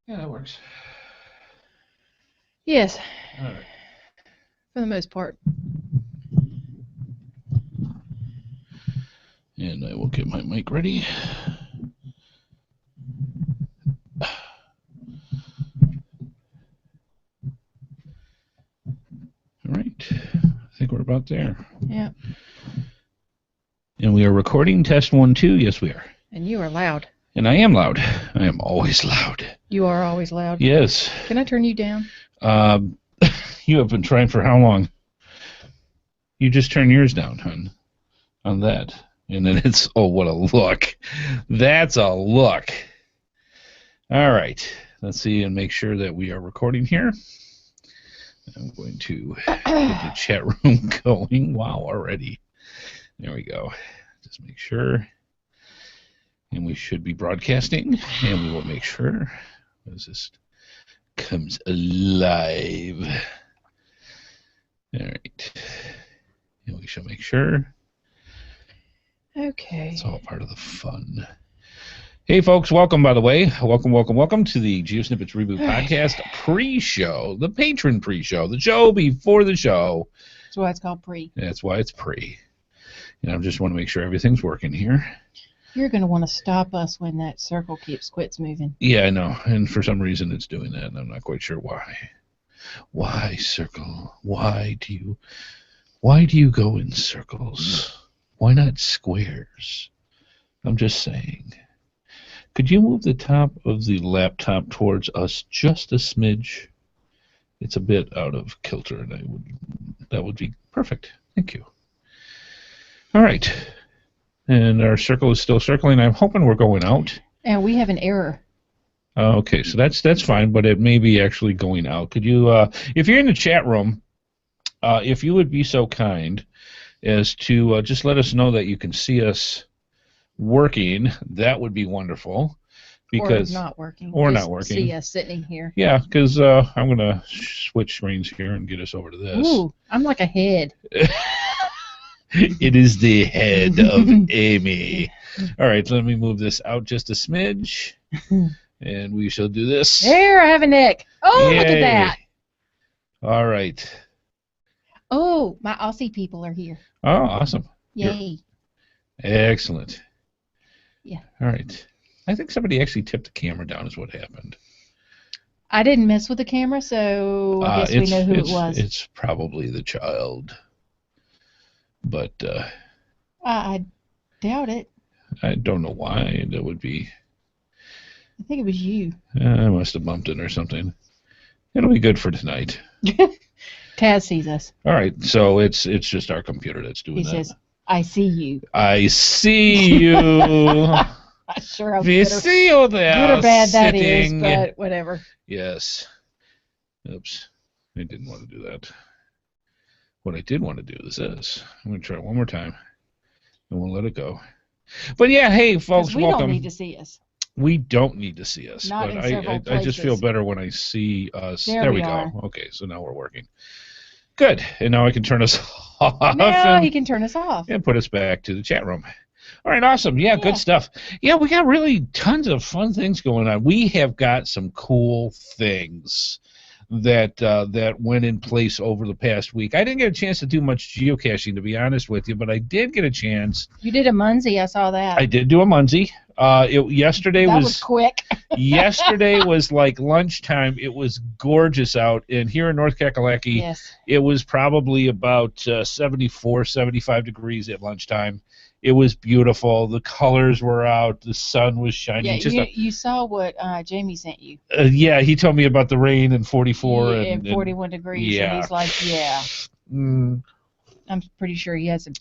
Yeah, that works. Yes. All right. For the most part. And I will get my mic ready. All right. I think we're about there. Yeah. And we are recording test 1, 2. Yes, we are. And you are loud. And I am loud. I am always loud. You are always loud. Yes. Can I turn you down? You have been trying for how long? You just turn yours down, hon, on that. And then it's, oh, what a look. That's a look. All right. Let's see and make sure that we are recording here. I'm going to get the chat room going. Wow, already. There we go. Just make sure. And we should be broadcasting. And we will make sure as this comes alive. All right. And we shall make sure. Okay. It's all part of the fun. Hey, folks, welcome, by the way. Welcome to the GeoSnippits Reboot Podcast pre-show, the patron pre-show, the show before the show. That's why it's called pre. That's why it's pre. And I just want to make sure everything's working here. You're going to want to stop us when that circle quits moving. Yeah, I know. And for some reason it's doing that, and I'm not quite sure why. Why, circle? Why do you go in circles? Why not squares? I'm just saying. Could you move the top of the laptop towards us just a smidge? It's a bit out of kilter, and that would be perfect. Thank you. All right. And our circle is still circling. I'm hoping we're going out. And we have an error. Okay, so that's fine, but it may be actually going out. Could you, if you're in the chat room, if you would be so kind as to just let us know that you can see us working, that would be wonderful. Because, or not working. Or just not working. See us sitting here. Yeah, because I'm going to switch screens here and get us over to this. Ooh, I'm like a head. It is the head of Amy. All right, let me move this out just a smidge. And we shall do this. There, I have a neck. Oh, Yay. Look at that. All right. Oh, my Aussie people are here. Oh, awesome. Yay. Excellent. Yeah. All right. I think somebody actually tipped the camera down is what happened. I didn't mess with the camera, so I guess we know who it was. It's probably the child. But I doubt it. I don't know why that would be. I think it was you. I must have bumped it or something. It'll be good for tonight. Taz sees us. All right, so it's just our computer that's doing that. He says, "I see you." I see you. Sure, We see you there. Good or bad sitting. that is, but whatever. Yes. Oops. I didn't want to do that. What I did want to do is this. I'm going to try it one more time, and we'll let it go. But yeah, hey, folks, we welcome. Don't need to see us. We don't need to see us. Not but in several I just feel places. better when I see us. There we go. are. Okay, so now we're working. Good. And now I can turn us off. Now he can turn us off. And put us back to the chat room. All right, awesome. Yeah, good stuff. Yeah, we got really tons of fun things going on. We have got some cool things that went in place over the past week. I didn't get a chance to do much geocaching, to be honest with you, but I did get a chance. You did a Munzie, I saw that. I did do a Munzie. Yesterday that was quick. Yesterday was like lunchtime. It was gorgeous out, and here in North Kakalaki, yes. It was probably about 74, 75 degrees at lunchtime. It was beautiful. The colors were out. The sun was shining. Yeah, you saw what Jamie sent you. Yeah, he told me about the rain and 44 and 41 degrees. Yeah. And he's like, yeah. I'm pretty sure he has some.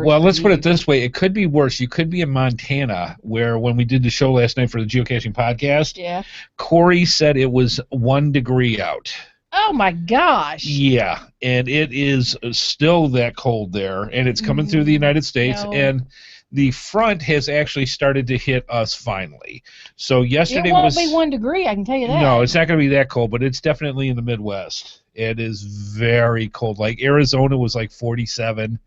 Well, let's put it this way. It could be worse. You could be in Montana, where when we did the show last night for the Geocaching Podcast, yeah. Corey said it was 1 degree out. Oh, my gosh. Yeah, and it is still that cold there, and it's coming through the United States, and the front has actually started to hit us finally. So yesterday was... It won't be 1 degree, I can tell you that. No, it's not going to be that cold, but it's definitely in the Midwest. It is very cold. Like Arizona was like 47.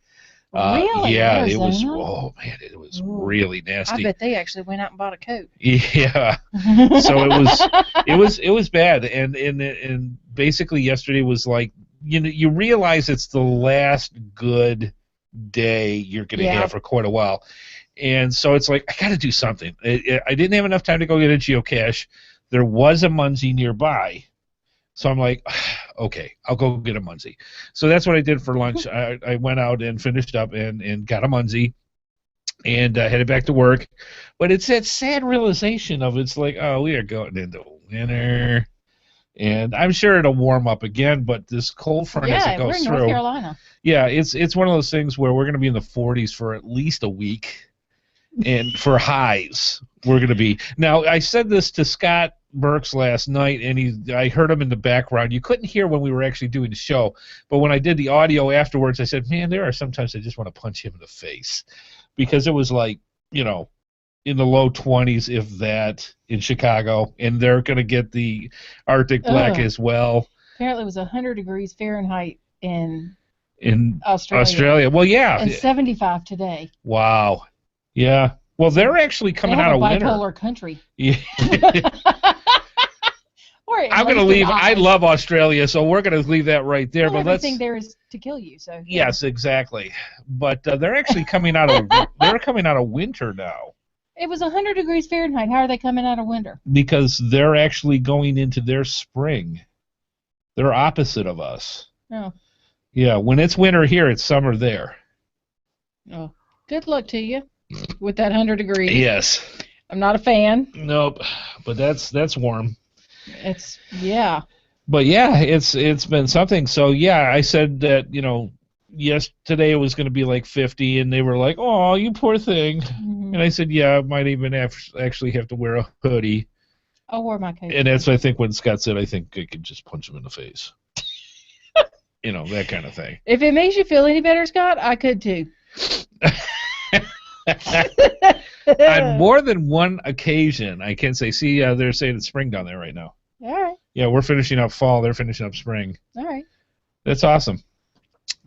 Really? Yeah, Arizona? it was. Oh man, it was really nasty. I bet they actually went out and bought a coat. Yeah. So it was bad, and basically yesterday was like, you realize it's the last good day you're going to have for quite a while, and so it's like I got to do something. I didn't have enough time to go get a geocache. There was a Munzie nearby. So I'm like, okay, I'll go get a Munzie. So that's what I did for lunch. I went out and finished up and got a Munzie and headed back to work. But it's that sad realization of it's like, oh, we are going into winter. And I'm sure it'll warm up again, but this cold front as it goes we're in through. North Carolina. Yeah, it's one of those things where we're going to be in the 40s for at least a week. And for highs, we're going to be. Now, I said this to Scott Burks last night, and I heard him in the background. You couldn't hear when we were actually doing the show, but when I did the audio afterwards, I said, man, there are sometimes I just want to punch him in the face. Because it was like, in the low 20s, if that, in Chicago, and they're going to get the Arctic Black as well. Apparently it was 100 degrees Fahrenheit in Australia. Well, yeah. And 75 today. Wow. Yeah. Well, they're actually coming out of winter. Bipolar country. Yeah. I'm going to leave. I love Australia, so we're going to leave that right there. Well, but everything there is to kill you. So. Yes, exactly. But they're actually coming out of winter now. It was 100 degrees Fahrenheit. How are they coming out of winter? Because they're actually going into their spring. They're opposite of us. Oh. Yeah. When it's winter here, it's summer there. Oh. Good luck to you. With that 100 degrees. Yes. I'm not a fan. Nope. But that's warm. Yeah. But yeah, it's been something. So yeah, I said that, today it was going to be like 50, and they were like, "Oh, you poor thing." Mm-hmm. And I said, "Yeah, I might even actually have to wear a hoodie." I'll wear my coat. And that's I think when Scott said, I think I could just punch him in the face. That kind of thing. If it makes you feel any better, Scott, I could too. On more than one occasion, I can say, see, they're saying it's spring down there right now. All right. Yeah, we're finishing up fall. They're finishing up spring. All right. That's awesome.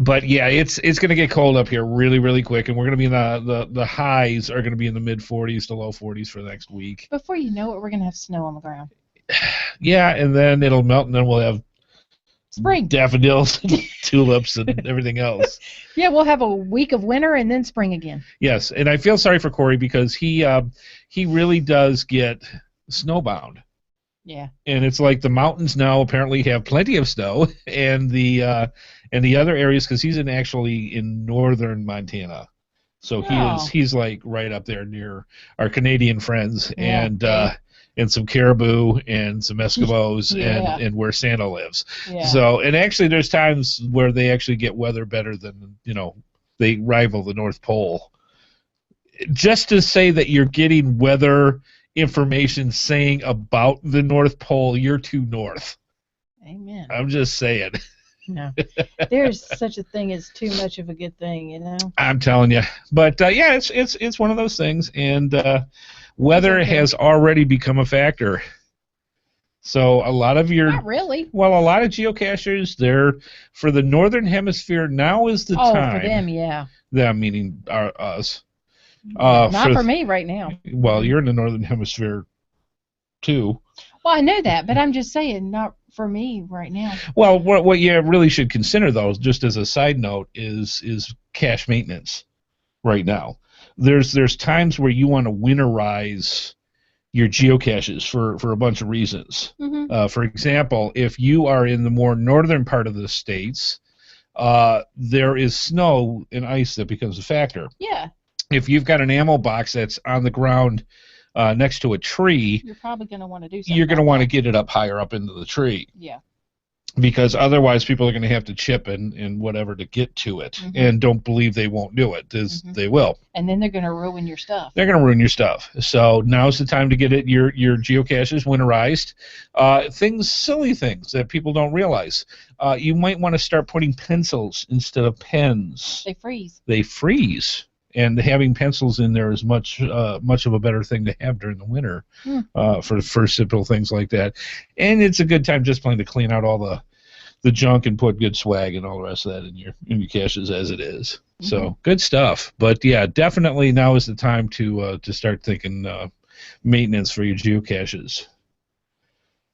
But yeah, it's going to get cold up here really, really quick, and we're going to be in the highs are going to be in the mid 40s to low 40s for the next week. Before you know it, we're going to have snow on the ground. Yeah, and then it'll melt, and then we'll have spring daffodils, and tulips, and everything else. Yeah, we'll have a week of winter and then spring again. Yes, and I feel sorry for Corey because he really does get snowbound. Yeah. And it's like the mountains now apparently have plenty of snow, and the other areas, because he's actually in northern Montana, so he's like right up there near our Canadian friends, and some caribou and some Eskimos and where Santa lives. Yeah. So, and actually there's times where they actually get weather better than, they rival the North Pole. Just to say that you're getting weather information saying about the North Pole, you're too north. Amen. I'm just saying. No. There's such a thing as too much of a good thing, I'm telling you. But yeah, it's one of those things, and weather has already become a factor. So a lot of not really. Well, a lot of geocachers, they're for the northern hemisphere. Now is the time. Oh, for them, yeah. Them meaning us. Not for me right now. Well, you're in the northern hemisphere too. Well, I know that, but I'm just saying, not for me right now. Well, what you really should consider, though, just as a side note, is cache maintenance right now. There's times where you want to winterize your geocaches for a bunch of reasons. Mm-hmm. For example, if you are in the more northern part of the states, there is snow and ice that becomes a factor. Yeah. If you've got an ammo box that's on the ground next to a tree, you're probably going to want to do something. You're going to want to get it up higher up into the tree. Yeah. Because otherwise people are going to have to chip and whatever to get to it. Mm-hmm. And don't believe they won't do it, because they will. And then they're going to ruin your stuff. They're going to ruin your stuff. So now's the time to get your geocaches winterized. Silly things that people don't realize. You might want to start putting pencils instead of pens. They freeze. And having pencils in there is much of a better thing to have during the winter for simple things like that. And it's a good time just plain to clean out all the junk and put good swag and all the rest of that in your caches as it is. So good stuff. But yeah, definitely now is the time to start thinking maintenance for your geocaches.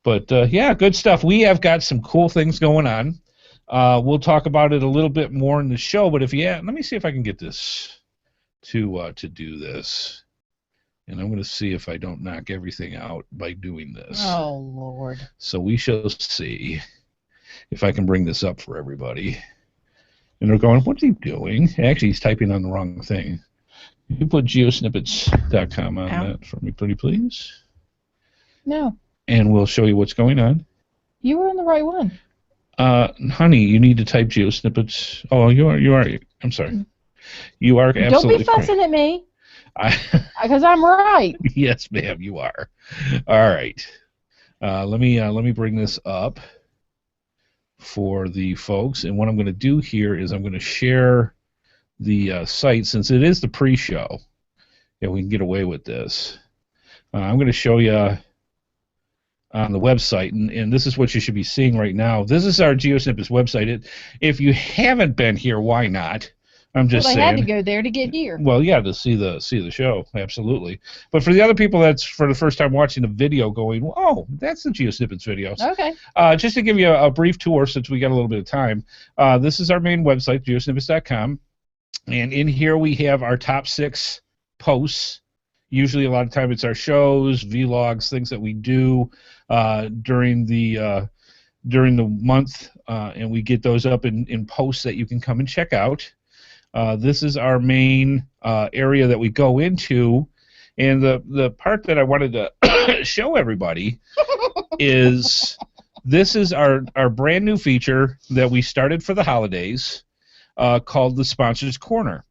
But yeah, good stuff. We have got some cool things going on. We'll talk about it a little bit more in the show. But let me see if I can get this to do this. And I'm going to see if I don't knock everything out by doing this. Oh, Lord. So we shall see if I can bring this up for everybody. And they're going, what's he doing? Actually, he's typing on the wrong thing. Can you put GeoSnippits.com on that for me, pretty please? No. And we'll show you what's going on. You were on the right one. Honey, you need to type GeoSnippits. Oh, you are. I'm sorry. You are absolutely Don't be fussing at me. Because I'm right. Yes, ma'am, you are. All right. Let me bring this up for the folks. And what I'm going to do here is I'm going to share the site since it is the pre-show. Yeah, we can get away with this. I'm going to show you on the website, and this is what you should be seeing right now. This is our GeoSnippits website. If you haven't been here, why not? I'm just saying. Well, they had to go there to get here. Well, yeah, to see the show, absolutely. But for the other people that's for the first time watching the video going, oh, that's the GeoSnippits videos. Okay. Just to give you a brief tour since we got a little bit of time, this is our main website, geosnippits.com. And in here we have our top 6 posts. Usually a lot of time it's our shows, vlogs, things that we do during the month, and we get those up in posts that you can come and check out. This is our main area that we go into, and the part that I wanted to show everybody is this is our brand new feature that we started for the holidays called the Sponsors Corner.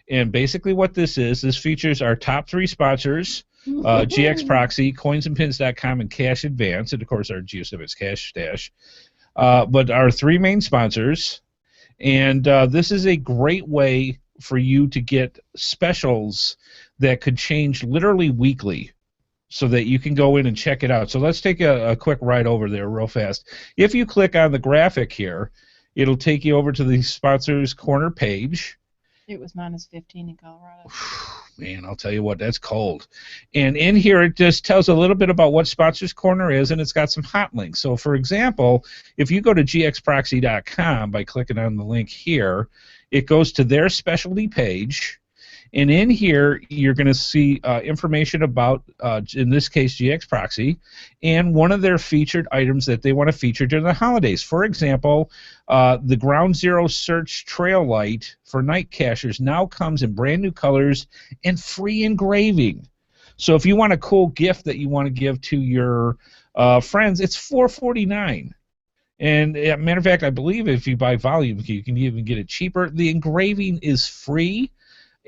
And basically what this features our top 3 sponsors, GX Proxy, coinsandpins.com, and Cache Advance, and of course our GeoSnippits Cache Stash. But our 3 main sponsors. And this is a great way for you to get specials that could change literally weekly so that you can go in and check it out. So let's take a quick ride over there real fast. If you click on the graphic here, it'll take you over to the Sponsors Corner page. It was -15 in Colorado. Man, I'll tell you what, that's cold. And in here, it just tells a little bit about what Sponsors Corner is, and it's got some hot links. So, for example, if you go to gxproxy.com by clicking on the link here, it goes to their specialty page. And in here, you're going to see information about, in this case, GX Proxy, and one of their featured items that they want to feature during the holidays. For example, the Ground Zero Search Trail Light for night cachers now comes in brand new colors and free engraving. So if you want a cool gift that you want to give to your friends, it's $4.49. And matter of fact, I believe if you buy volume, you can even get it cheaper. The engraving is free.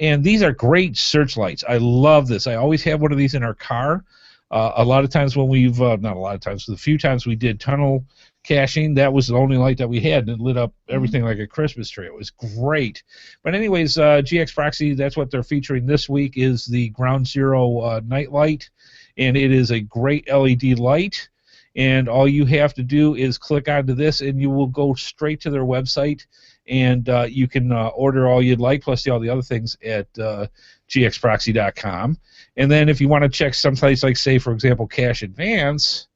And these are great searchlights. I love this. I always have one of these in our car. A lot of times when we've, not a lot of times, the few times we did tunnel caching, that was the only light that we had, and it lit up everything like a Christmas tree. It was great. But anyways, GX Proxy, that's what they're featuring this week, is the Ground Zero night light. And it is a great LED light. And all you have to do is click onto this, and you will go straight to their website. And you can order all you'd like, plus all the other things at gxproxy.com. And then if you want to check someplace like, say, for example, Cache Advance,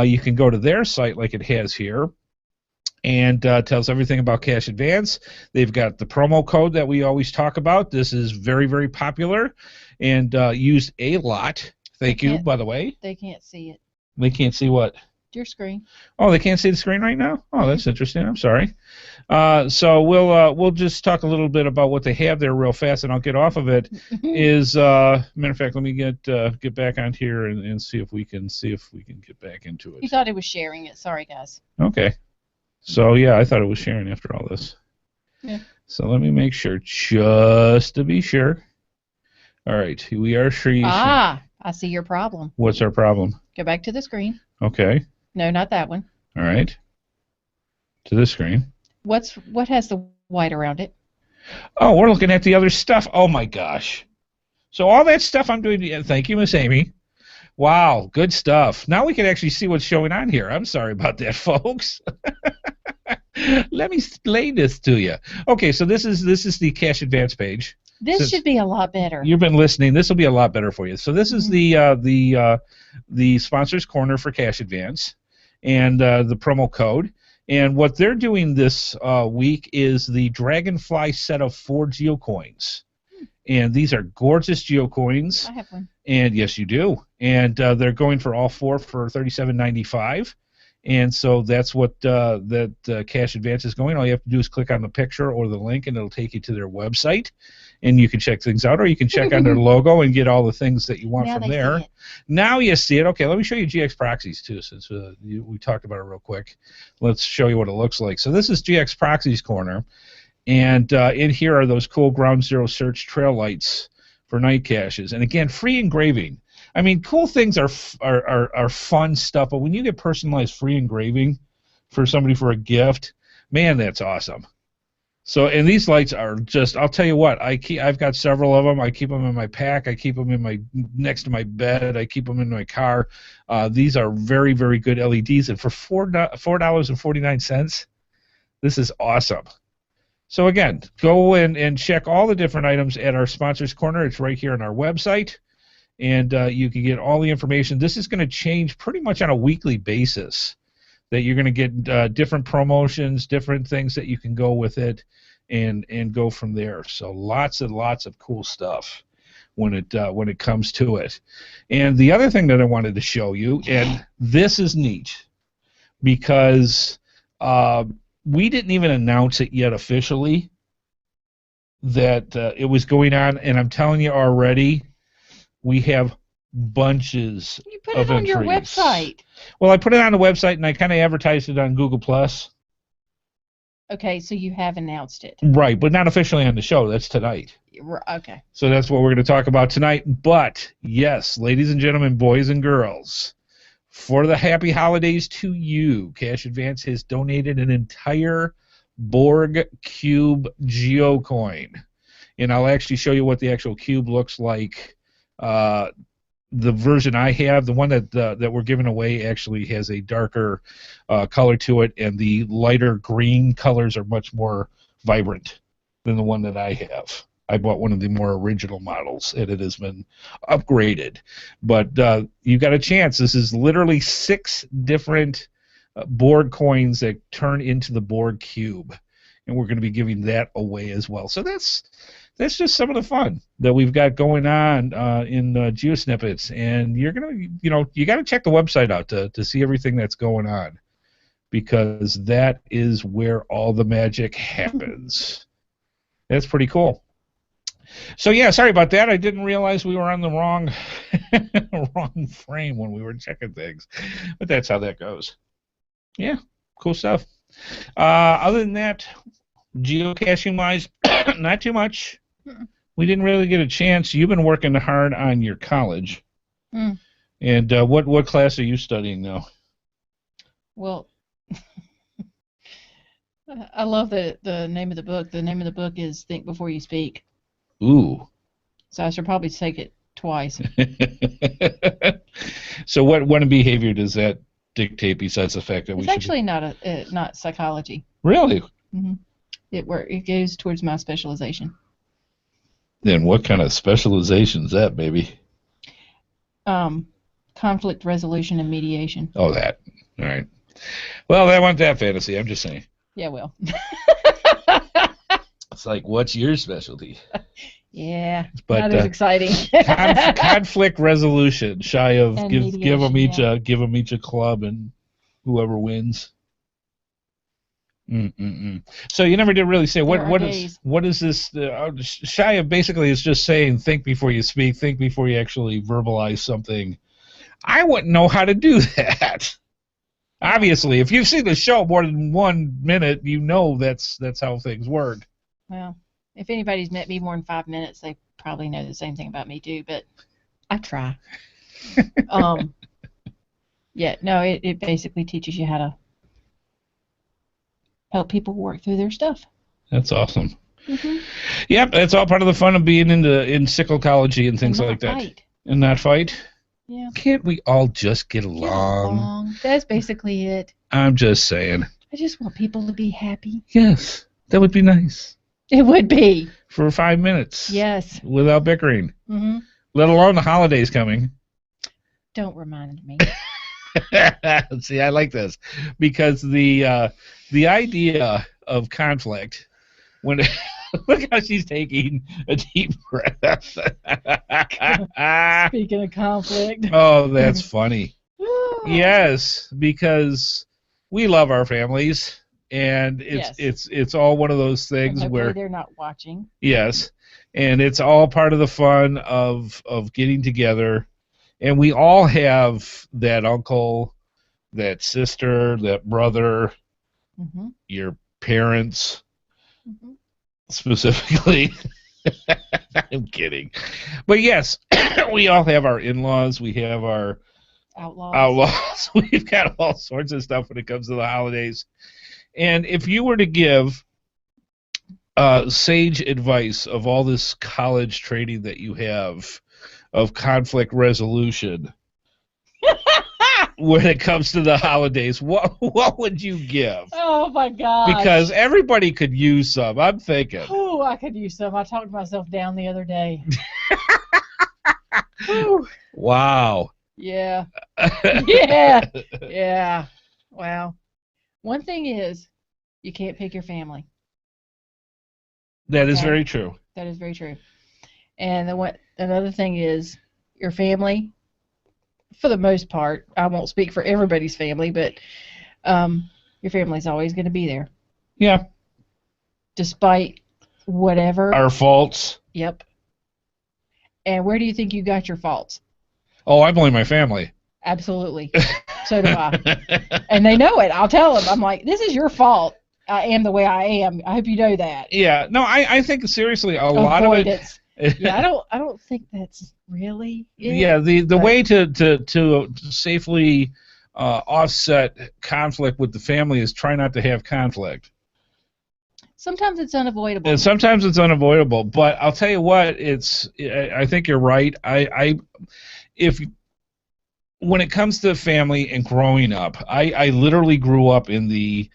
you can go to their site like it has here, and tells everything about Cache Advance. They've got the promo code that we always talk about. This is very, very popular and used a lot. Thank you, by the way. They can't see it. They can't see what? Your screen. Oh, they can't see the screen right now? Oh, that's interesting. I'm sorry. So we'll just talk a little bit about what they have there real fast, and I'll get off of it. Matter of fact, let me get back on here and see if we can get back into it. You thought it was sharing it. Sorry, guys. Okay. So yeah, I thought it was sharing after all this. Yeah. So let me make sure, just to be sure. All right, we are sure. I see your problem. What's our problem? Go back to the screen. Okay. No, not that one. All right. To this screen. What has the white around it? Oh, we're looking at the other stuff. Oh my gosh. So all that stuff I'm doing. Thank you, Miss Amy. Wow, good stuff. Now we can actually see what's showing on here. I'm sorry about that, folks. Let me explain this to you. Okay, so this is the Cache Advance page. This should be a lot better. You've been listening. This will be a lot better for you. So this is the sponsors corner for Cache Advance, and the promo code. And what they're doing this week is the Dragonfly set of 4 geocoins. And these are gorgeous geocoins. I have one. And yes, you do. And they're going for all 4 for $37.95. And so that's what that Cache Advance is going. All you have to do is click on the picture or the link, and it'll take you to their website. And you can check things out, or you can check on their logo and get all the things that you want from there. Now you see it. Okay, let me show you GX Proxies, too, since we talked about it real quick. Let's show you what it looks like. So this is GX Proxies Corner. And in here are those cool Ground Zero Search trail lights for night caches. And again, free engraving. I mean, cool things are fun stuff, but when you get personalized free engraving for somebody for a gift, man, that's awesome. So, and these lights are just, I'll tell you what, I've got several of them. I keep them in my pack. I keep them in next to my bed. I keep them in my car. These are very, very good LEDs. And for $4.49, this is awesome. So again, go in and check all the different items at our Sponsors Corner. It's right here on our website. And you can get all the information. This is going to change pretty much on a weekly basis, that you're going to get different promotions, different things that you can go with it, and go from there. So lots and lots of cool stuff when it comes to it. And the other thing that I wanted to show you, and this is neat, because we didn't even announce it yet officially that it was going on, and I'm telling you already, we have bunches of entries. You put it on your website. Well, I put it on the website, and I kind of advertised it on Google+. Okay, so you have announced it. Right, but not officially on the show. That's tonight. Okay. So that's what we're going to talk about tonight. But, yes, ladies and gentlemen, boys and girls, for the happy holidays to you, Cache Advance has donated an entire Borg Cube geocoin. And I'll actually show you what the actual cube looks like. The version I have, the one that we're giving away, actually has a darker color to it, and the lighter green colors are much more vibrant than the one that I have. I bought one of the more original models, and it has been upgraded. But you got a chance. This is literally 6 different Borg coins that turn into the Borg cube, and we're going to be giving that away as well. So that's just some of the fun that we've got going on in GeoSnippits, and you're gonna, you got to check the website out to see everything that's going on, because that is where all the magic happens. That's pretty cool. So yeah, sorry about that. I didn't realize we were on the wrong frame when we were checking things, but that's how that goes. Yeah, cool stuff. Other than that, geocaching wise, not too much. We didn't really get a chance. You've been working hard on your college. And what class are you studying now? Well, I love the name of the book. The name of the book is Think Before You Speak. Ooh. So I should probably take it twice. So what behavior does that dictate besides the fact that it's actually not psychology. Really? Mm-hmm. It goes towards my specialization. Then what kind of specialization is that, baby? Conflict resolution and mediation. Oh, that. All right. Well, I want that fantasy. I'm just saying. Yeah, well. It's like, what's your specialty? Yeah, but not as exciting. Conflict resolution. Shy of give them each a club, and whoever wins. So you never did really say what is this? Shy of basically is just saying think before you speak, think before you actually verbalize something. I wouldn't know how to do that. Obviously, if you've seen the show more than 1 minute, you know that's how things work. Well, if anybody's met me more than 5 minutes, they probably know the same thing about me too. But I try. Yeah, no, it basically teaches you how to help people work through their stuff. That's awesome. Mm-hmm. Yep, that's all part of the fun of being in psychology and things like that. Fight. And not fight? Yeah. Can't we all just get along? That's basically it. I'm just saying. I just want people to be happy. Yes, that would be nice. It would be. For 5 minutes. Yes. Without bickering. Mm-hmm. Let alone the holidays coming. Don't remind me. See, I like this because the idea of conflict when look how she's taking a deep breath. Speaking of conflict. Oh, that's funny. Yes, because we love our families, and it's all one of those things where they're not watching. Yes, and it's all part of the fun of getting together, and we all have that uncle, that sister, that brother, your parents, specifically. I'm kidding, but yes, we all have our in-laws. We have our outlaws. We've got all sorts of stuff when it comes to the holidays. And if you were to give sage advice of all this college training that you have of conflict resolution when it comes to the holidays, what would you give? Oh my gosh. Because everybody could use some. I'm thinking. Oh, I could use some. I talked myself down the other day. Wow. Yeah. Yeah. Yeah. Wow. One thing is, you can't pick your family. That is very true. That is very true. And another thing is, your family, for the most part, I won't speak for everybody's family, but your family's always going to be there. Yeah. Despite whatever. Our faults. Yep. And where do you think you got your faults? Oh, I blame my family. Absolutely. So do I. And they know it. I'll tell them. I'm like, this is your fault. I am the way I am. I hope you know that. Yeah. No, I think seriously a lot of it. Yeah, I don't think that's really it. Yeah, the way to safely offset conflict with the family is try not to have conflict. Sometimes it's unavoidable. And sometimes it's unavoidable, but I'll tell you what, I think you're right. When it comes to family and growing up, I literally grew up in the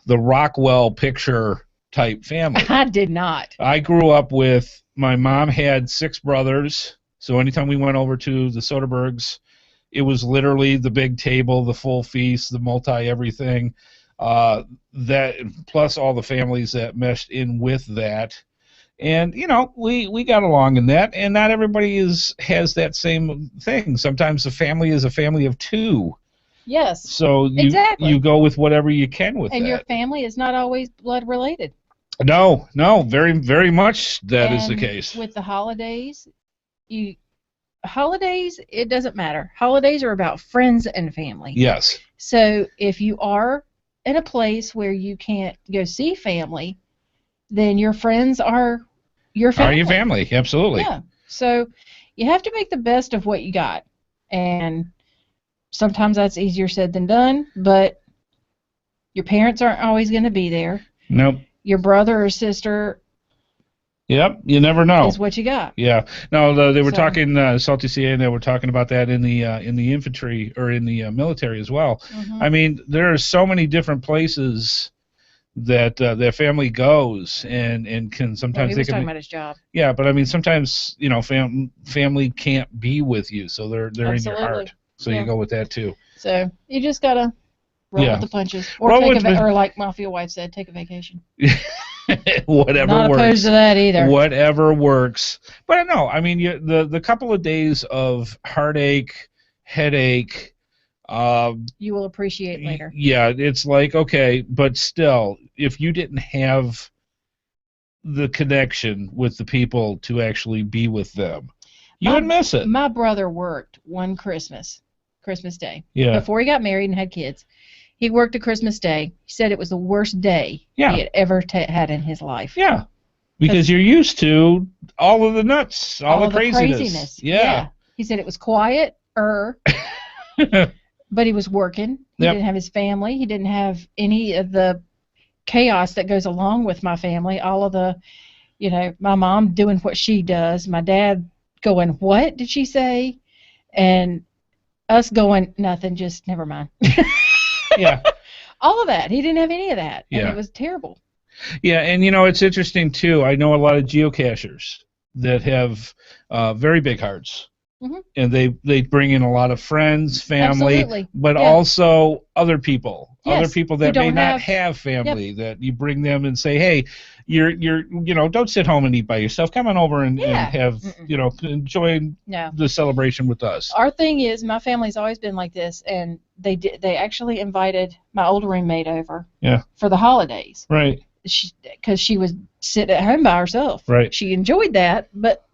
Rockwell picture type family. I did not. I grew up with, my mom had 6 brothers, so anytime we went over to the Soderbergs, it was literally the big table, the full feast, the multi-everything, that plus all the families that meshed in with that. And, we got along in that, and not everybody has that same thing. Sometimes the family is a family of 2. Yes. So you go with whatever you can with that. And your family is not always blood related. No, very, very much that is the case. With the holidays, it doesn't matter. Holidays are about friends and family. Yes. So if you are in a place where you can't go see family, then your friends are your family. Are your family, absolutely. Yeah. So you have to make the best of what you got. And sometimes that's easier said than done, but your parents aren't always going to be there. Nope. Your brother or sister. Yep, you never know. Is what you got. Yeah. No, they were talking, Salty CA, and they were talking about that in the infantry or in the military as well. Mm-hmm. I mean, there are so many different places that their family goes and can sometimes he was talking about his job. Yeah, but I mean sometimes family can't be with you, so they're in your heart. So you go with that too. So you just gotta roll with the punches, or or like Mafia Wife said, take a vacation. Whatever Not works. Not opposed to that either. Whatever works. But no, I mean the couple of days of heartache, headache. You will appreciate later. Yeah, it's like, okay, but still, if you didn't have the connection with the people to actually be with them, you would miss it. My brother worked one Christmas Day. Yeah. Before he got married and had kids, he worked a Christmas Day. He said it was the worst day he had ever had in his life. Yeah, because you're used to all of the nuts, all the craziness. Yeah. He said it was quiet, but he was working. He didn't have his family. He didn't have any of the chaos that goes along with my family. All of the, my mom doing what she does, my dad going, what did she say? And us going, nothing, just never mind. Yeah. All of that. He didn't have any of that. And Yeah. it was terrible. Yeah, and it's interesting too. I know a lot of geocachers that have very big hearts, and they bring in a lot of friends, family, Absolutely. but Yeah. also other people, Yes, that who may don't not have family. That you bring them and say, hey, you're don't sit home and eat by yourself. Come on over and have enjoy the celebration with us. Our thing is, my family's always been like this, and they actually invited my older roommate over for the holidays. Right. Because she was sitting at home by herself. Right. She enjoyed that, but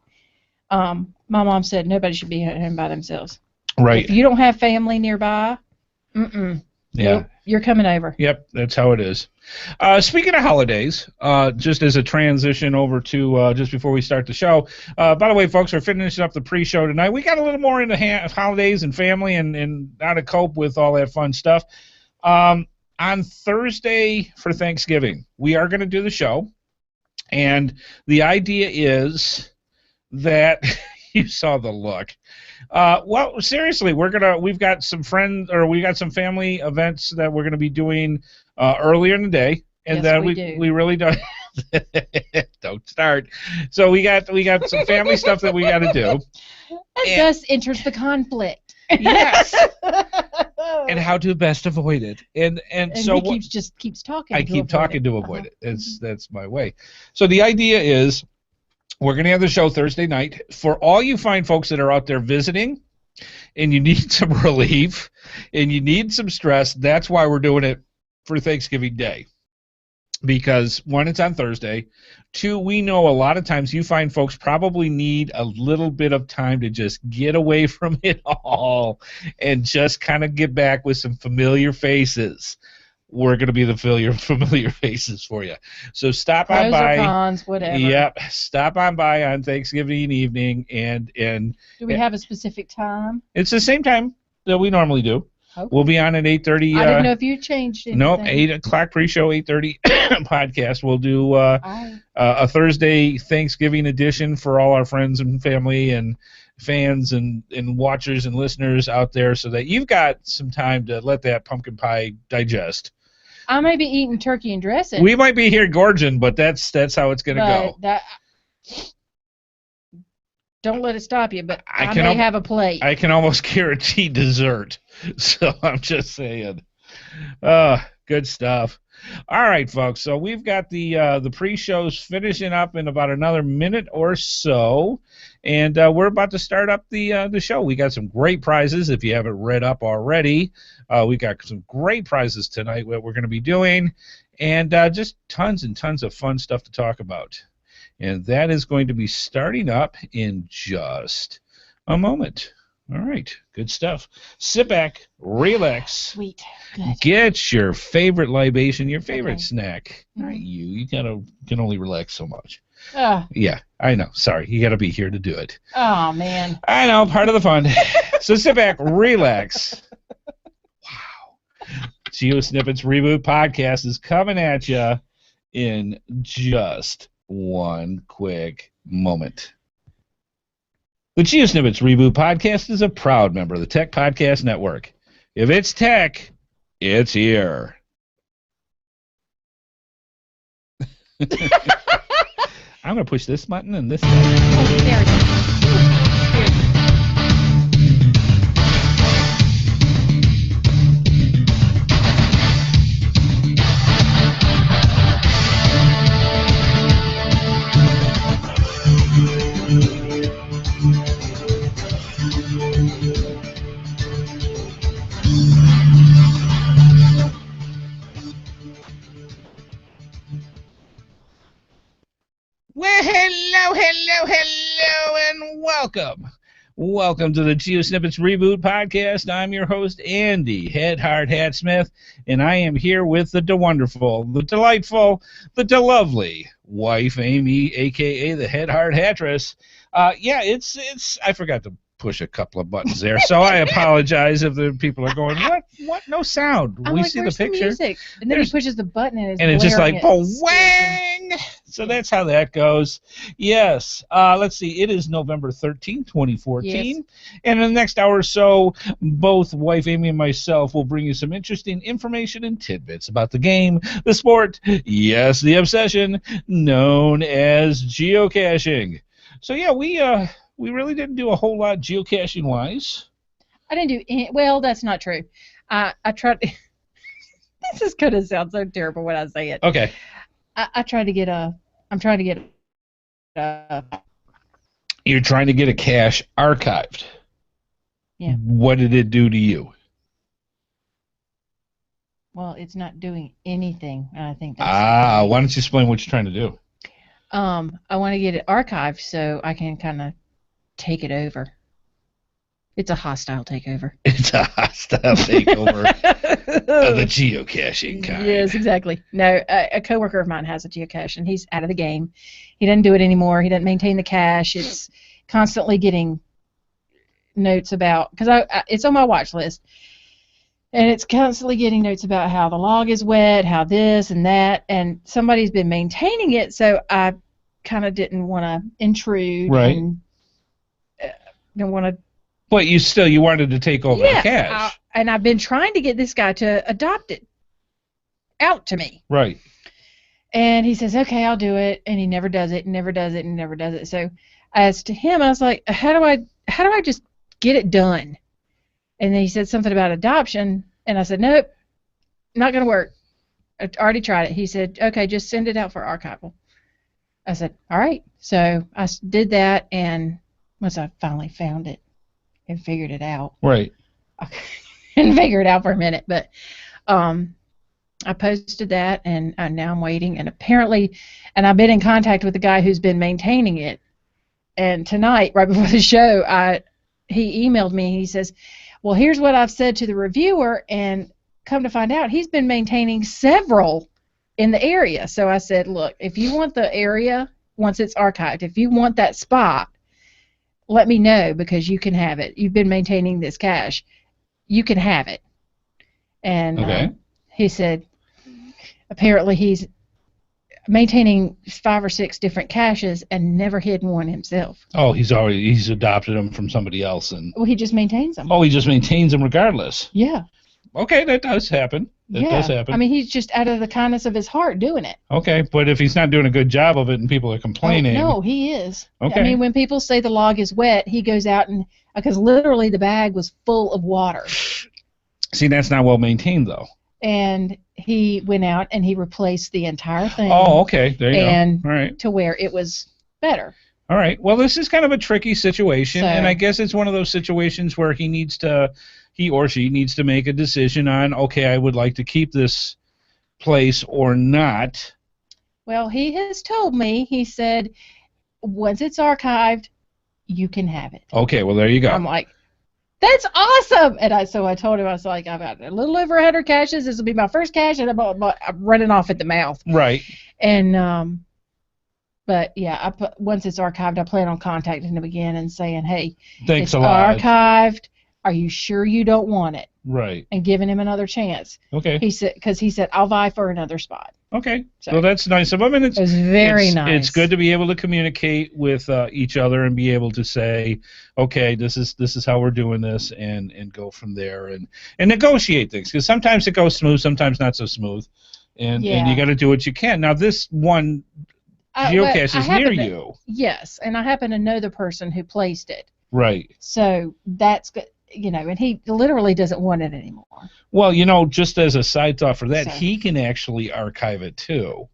my mom said nobody should be at home by themselves. Right. If you don't have family nearby, you're coming over. Yep, that's how it is. Speaking of holidays, just as a transition over to just before we start the show, by the way, folks, we're finishing up the pre-show tonight. We got a little more into holidays and family and how to cope with all that fun stuff. On Thursday for Thanksgiving, we are going to do the show, and the idea is that you saw the look. Well, seriously, we've got some family events that we're gonna be doing earlier in the day, and yes, then we really don't don't start. So we got some family stuff that we got to do. And thus enters the conflict. Yes. And how to best avoid it. And so he keeps talking. I keep talking to avoid it. That's my way. So the idea is, we're going to have the show Thursday night. For all you fine folks that are out there visiting and you need some relief and you need some stress, that's why we're doing it for Thanksgiving Day. Because, one, it's on Thursday. Two, we know a lot of times you find folks probably need a little bit of time to just get away from it all and just kind of get back with some familiar faces. We're going to be the familiar faces for you. So stop on by. Pros or cons, whatever. Yep. Stop on by on Thanksgiving evening and do we have a specific time? It's the same time that we normally do. Okay. We'll be on at 8:30. I didn't know if you changed anything. Nope, 8 o'clock pre-show, 8:30 podcast. We'll do a Thursday Thanksgiving edition for all our friends and family and fans and watchers and listeners out there, so that you've got some time to let that pumpkin pie digest. I may be eating turkey and dressing. We might be here gorging, but that's how it's going to go. Don't let it stop you, but I may have a plate. I can almost guarantee dessert, so I'm just saying. Good stuff. All right, folks. So we've got the pre-shows finishing up in about another minute or so, and we're about to start up the show. We got some great prizes. If you haven't read up already, we got some great prizes tonight. What we're going to be doing, and just tons and tons of fun stuff to talk about. And that is going to be starting up in just a moment. All right, good stuff. Sit back, relax. Sweet. Good. Get your favorite libation, your favorite snack. Not you. You can only relax so much. Yeah, I know. Sorry, you got to be here to do it. Oh, man. I know, part of the fun. So sit back, relax. Wow. GeoSnippits Reboot Podcast is coming at you in just one quick moment. The GeoSnippits Reboot Podcast is a proud member of the Tech Podcast Network. If it's tech, it's here. I'm going to push this button and this button. Oh, there we go. Well, hello, and welcome. Welcome to the GeoSnippits Reboot Podcast. I'm your host, Andy HeadHardHat Smith, and I am here with the wonderful, the delightful, the lovely wife, Amy, a.k.a. the HeadHardHatress. It's I forgot to push a couple of buttons there, so I apologize if the people are going, what? No sound. I'm we like, see the where's picture. Music? And then he pushes the button and it's just like, wang! ding. So that's how that goes. Yes. Let's see. It is November 13th, 2014. Yes. And in the next hour or so, both wife Amy and myself will bring you some interesting information and tidbits about the game, the sport, yes, the obsession known as geocaching. So yeah, we really didn't do a whole lot geocaching wise. I didn't do any, well, that's not true. I tried. This is going to sound so terrible when I say it. Okay. I'm trying to get a. You're trying to get a cache archived. Yeah. What did it do to you? Well, it's not doing anything. I think that's Why don't you explain what you're trying to do? I want to get it archived so I can kind of take it over. It's a hostile takeover. It's a hostile takeover of the geocaching kind. Yes, exactly. No, a coworker of mine has a geocache, and he's out of the game. He doesn't do it anymore. He doesn't maintain the cache. It's constantly getting notes about, because it's on my watch list, and it's constantly getting notes about how the log is wet, how this and that, and somebody's been maintaining it, so I kind of didn't want to intrude. Right. And don't want to. But you wanted to take over the cache. And I've been trying to get this guy to adopt it out to me. Right. And he says, okay, I'll do it. And he never does it, and never does it, and never does it. So as to him, I was like, how do I just get it done? And then he said something about adoption, and I said, nope, not going to work. I already tried it. He said, okay, just send it out for archival. I said, all right. So I did that, and once I finally found it and figured it out. Right. I couldn't figure it out for a minute, but I posted that, and now I'm waiting. And apparently, and I've been in contact with the guy who's been maintaining it. And tonight, right before the show, he emailed me. He says, well, here's what I've said to the reviewer, and come to find out, he's been maintaining several in the area. So I said, look, if you want the area, once it's archived, if you want that spot, let me know, because you can have it. You've been maintaining this cache. You can have it. And he said, apparently he's maintaining 5 or 6 different caches and never hidden one himself. Oh, he's adopted them from somebody else, and well, he just maintains them. Oh, he just maintains them regardless. Yeah. Okay, that does happen. That does happen. I mean, he's just out of the kindness of his heart doing it. Okay, but if he's not doing a good job of it and people are complaining. Oh, no, he is. Okay. I mean, when people say the log is wet, he goes out and, because literally the bag was full of water. See, that's not well maintained, though. And he went out and he replaced the entire thing. Oh, okay. There you go. All right. To where it was better. All right. Well, this is kind of a tricky situation, So, and I guess it's one of those situations where he or she needs to make a decision on, okay, I would like to keep this place or not. Well, he has told me, he said, once it's archived, you can have it. Okay, well, there you go. I'm like, that's awesome! And so I told him, I was like, I've got a little over 100 caches. This will be my first cache, and I'm running off at the mouth. Right. And, but yeah, once it's archived, I plan on contacting him again and saying, hey, thanks it's a lot. Archived. Are you sure you don't want it? Right. And giving him another chance. Okay. He said, I'll vie for another spot. Okay. So that's nice of him, and it was very nice. It's good to be able to communicate with each other and be able to say, okay, this is how we're doing this, and go from there and negotiate things, because sometimes it goes smooth, sometimes not so smooth, and you got to do what you can. Now this one geocache is near you. Yes, and I happen to know the person who placed it. Right. So that's good. And he literally doesn't want it anymore. Well, just as a side thought for that, he can actually archive it too.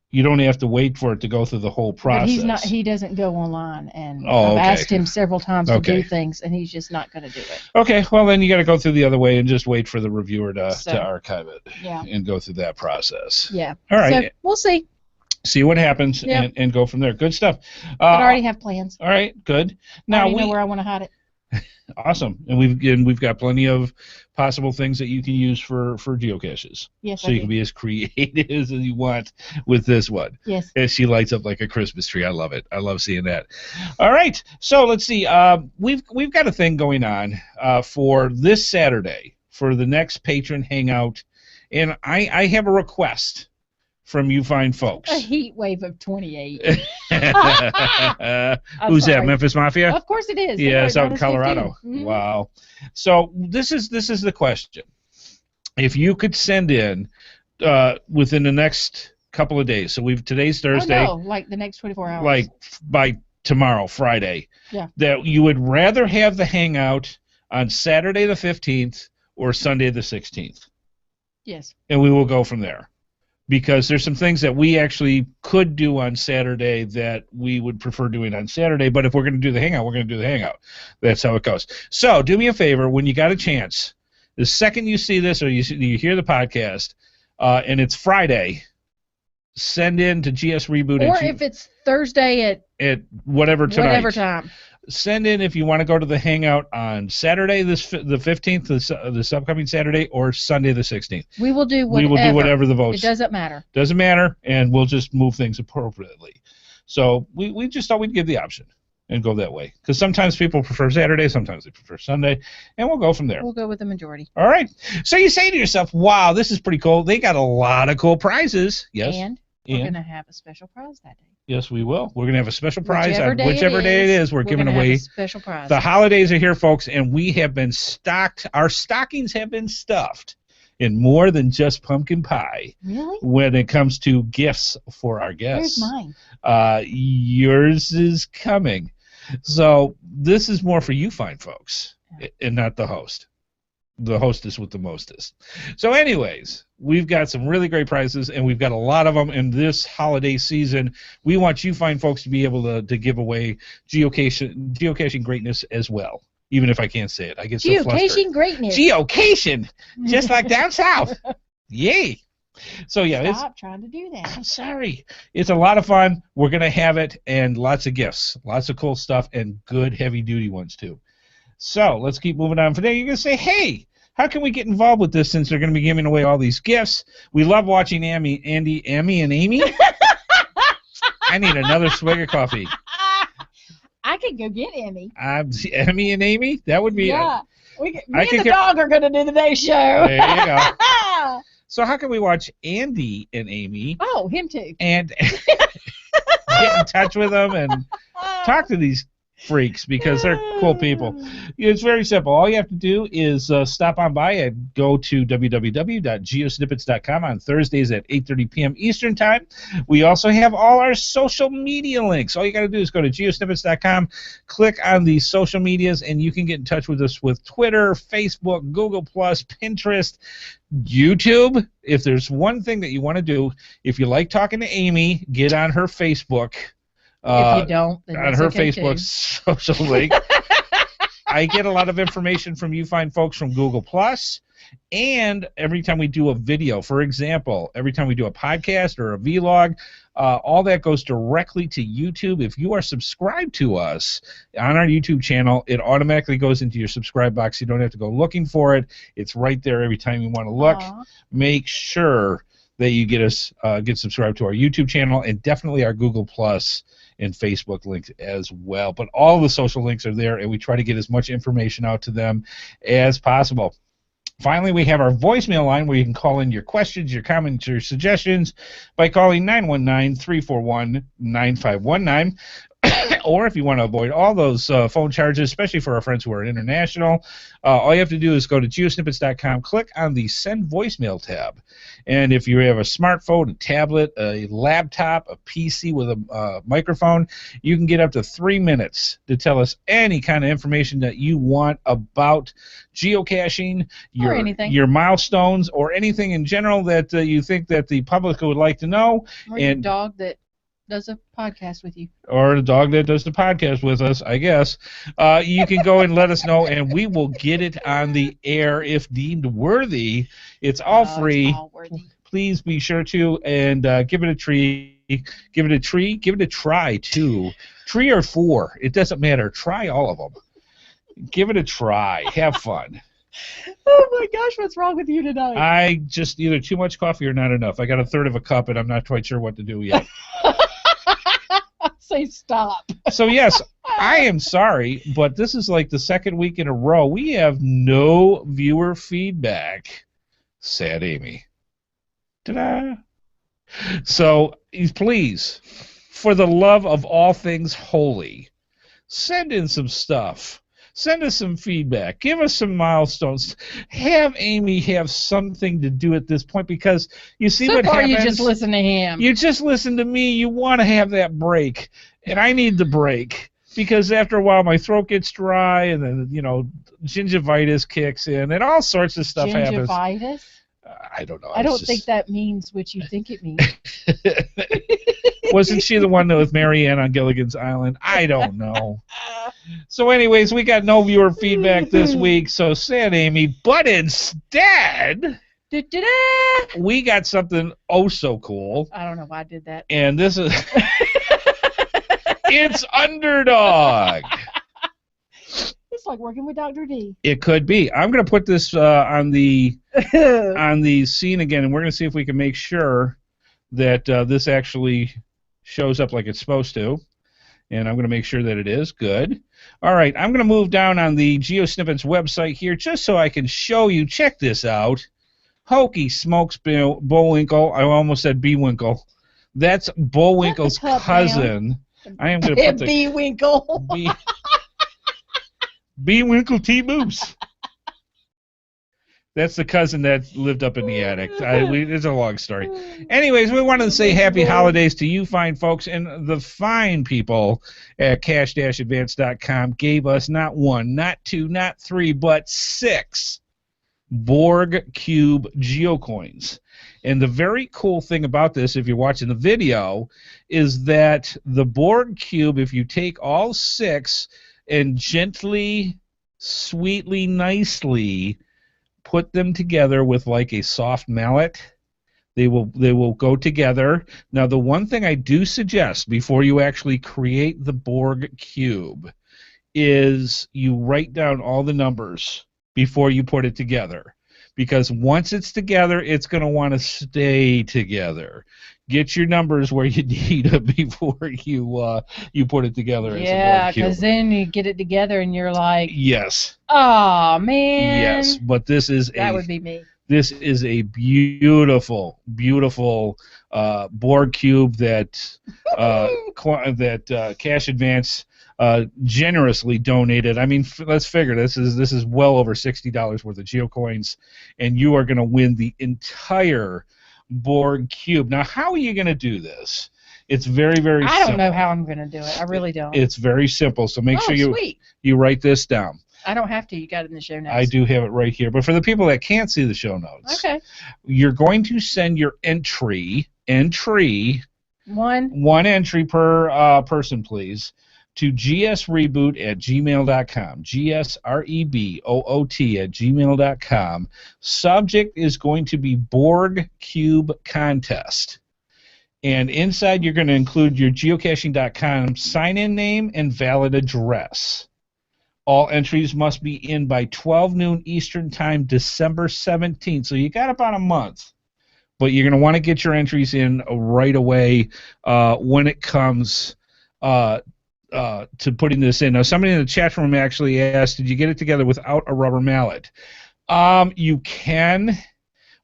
You don't have to wait for it to go through the whole process. But he doesn't go online, and I've asked him several times to do things, and he's just not going to do it. Okay, well then you got to go through the other way and just wait for the reviewer to archive it. Yeah. And go through that process. Yeah. All right. So we'll see. See what happens and go from there. Good stuff. I already have plans. All right, good. Now I know where I want to hide it. Awesome, and we've got plenty of possible things that you can use for geocaches. Yes, so you can be as creative as you want with this one. Yes. And she lights up like a Christmas tree. I love it. I love seeing that. All right, so let's see. We've got a thing going on for this Saturday for the next patron hangout, and I have a request from you fine folks. A heat wave of 28. Who's that? Memphis Mafia? Of course it is. Yeah, it's out in Colorado. Mm-hmm. Wow. So this is the question. If you could send in within the next couple of days. So today's Thursday. Oh, no, like the next 24 hours. Like by tomorrow, Friday. Yeah. That you would rather have the hangout on Saturday the 15th or Sunday the 16th. Yes. And we will go from there. Because there's some things that we actually could do on Saturday that we would prefer doing on Saturday, but if we're going to do the hangout, we're going to do the hangout. That's how it goes. So do me a favor, when you got a chance, the second you see this or you hear the podcast, and it's Friday, send in to GS Reboot. Or if it's Thursday at whatever tonight. Whatever time. Send in if you want to go to the hangout on Saturday the 15th, this upcoming Saturday, or Sunday the 16th. We will do whatever. We will do whatever the votes. It doesn't matter. Doesn't matter, and we'll just move things appropriately. So we just thought we'd give the option and go that way. Because sometimes people prefer Saturday, sometimes they prefer Sunday, and we'll go from there. We'll go with the majority. All right. So you say to yourself, wow, this is pretty cool. They got a lot of cool prizes. Yes. And we're going to have a special prize that day. Yes, we will. We're going to have a special prize Whichever day it is. We're giving away a special prize. The holidays are here, folks, and we have been stocked. Our stockings have been stuffed in more than just pumpkin pie. Really? When it comes to gifts for our guests. Where's mine? Yours is coming. So this is more for you fine folks, and not the host. The hostess with the mostest. So anyways, we've got some really great prizes, and we've got a lot of them in this holiday season. We want you fine folks to be able to give away geocaching greatness as well. Even if I can't say it. I get so flustered. Geocaching greatness. Geocaching! Just like down south. Yay! So yeah, Stop trying to do that. I'm sorry. It's a lot of fun. We're going to have it, and lots of gifts. Lots of cool stuff, and good heavy-duty ones, too. So let's keep moving on. Today, you're going to say, hey, how can we get involved with this since they're going to be giving away all these gifts? We love watching Amy and Amy. I need another swig of coffee. I can go get Emmy. Emmy and Amy? That would be... Yeah. Me and the dog are going to do the day show. There you go. So how can we watch Andy and Amy? Oh, him too. And get in touch with them and talk to these freaks because they're cool people. It's very simple. All you have to do is stop on by and go to www.geosnippits.com on Thursdays at 8:30 p.m. Eastern Time. We also have all our social media links. All you got to do is go to geosnippits.com, click on the social medias, and you can get in touch with us with Twitter, Facebook, Google+, Pinterest, YouTube. If there's one thing that you want to do, if you like talking to Amy, get on her Facebook. If you don't, then on that's her okay Facebook too. social link. I get a lot of information from you fine folks from Google+, and every time we do a video, for example, every time we do a podcast or a vlog, all that goes directly to YouTube. If you are subscribed to us on our YouTube channel, it automatically goes into your subscribe box. You don't have to go looking for it. It's right there every time you want to look. Aww. Make sure that you get subscribed to our YouTube channel and definitely our Google+ and Facebook links as well. But all the social links are there, and we try to get as much information out to them as possible. Finally, we have our voicemail line where you can call in your questions, your comments, your suggestions by calling 919-341-9519. Or if you want to avoid all those phone charges, especially for our friends who are international, all you have to do is go to geosnippets.com, click on the Send Voicemail tab. And if you have a smartphone, a tablet, a laptop, a PC with a microphone, you can get up to 3 minutes to tell us any kind of information that you want about geocaching, your milestones, or anything in general that you think that the public would like to know. Or your dog that does a podcast with you. Or the dog that does the podcast with us, I guess. You can go and let us know, and we will get it on the air if deemed worthy. It's all free. It's all worthy. Please be sure to, and give it a tree. Give it a tree. Give it a try, too. 3 or 4. It doesn't matter. Try all of them. Give it a try. Have fun. Oh, my gosh. What's wrong with you tonight? I just either too much coffee or not enough. I got a third of a cup, and I'm not quite sure what to do yet. Say stop. So, yes, I am sorry, but this is like the second week in a row. We have no viewer feedback. Sad Amy. Ta-da. So please, for the love of all things holy, send in some stuff. Send us some feedback. Give us some milestones. Have Amy have something to do at this point, because you see So what far, happens. you just listen to him. You just listen to me. You want to have that break, and I need the break, because after a while my throat gets dry, and then gingivitis kicks in, and all sorts of stuff happens. Gingivitis? I don't know. I don't think that means what you think it means. Wasn't she the one that was Marianne on Gilligan's Island? I don't know. So anyways, we got no viewer feedback this week, so sad, Amy. But instead, we got something oh so cool. I don't know why I did that. And this is... It's Underdog. It's like working with Dr. D. It could be. I'm going to put this on the scene again, and we're going to see if we can make sure that this actually shows up like it's supposed to. And I'm going to make sure that it is. Good. All right, I'm going to move down on the GeoSnippits website here just so I can show you. Check this out. Hokey Smokes Bullwinkle. I almost said Beewinkle. That's Bullwinkle's cousin. I am going to put the Beewinkle. Beewinkle T-Moose. That's the cousin that lived up in the attic. It's a long story. Anyways, we wanted to say happy holidays to you fine folks, and the fine people at cash-advance.com gave us not one, not two, not three, but 6 Borg Cube Geocoins. And the very cool thing about this, if you're watching the video, is that the Borg Cube, if you take all 6 and gently, sweetly, nicely put them together with like a soft mallet, they will go together. Now, the one thing I do suggest before you actually create the Borg Cube is you write down all the numbers before you put it together, because once it's together, it's going to want to stay together. Get your numbers where you need them before you put it together. Yeah, because then you get it together and you're like, yes. Oh man. Yes, but that would be me. This is a beautiful, beautiful Borg cube that Cash Advance generously donated. I mean, let's figure this is well over $60 worth of geocoins, and you are going to win the entire Borg cube. Now, how are you going to do this? It's very, very simple. I don't know how I'm going to do it. I really don't. It's very simple, so make sure sweet. You write this down. I don't have to. You got it in the show notes. I do have it right here. But for the people that can't see the show notes, okay, you're going to send your entry, one entry per person, please, to gsreboot@gmail.com, gsreboot@gmail.com. Subject is going to be Borg Cube Contest. And inside you're going to include your geocaching.com sign-in name and valid address. All entries must be in by 12 noon Eastern Time, December 17th. So you got about a month. But you're going to want to get your entries in right away when it comes to putting this in. Now, somebody in the chat room actually asked, did you get it together without a rubber mallet? You can,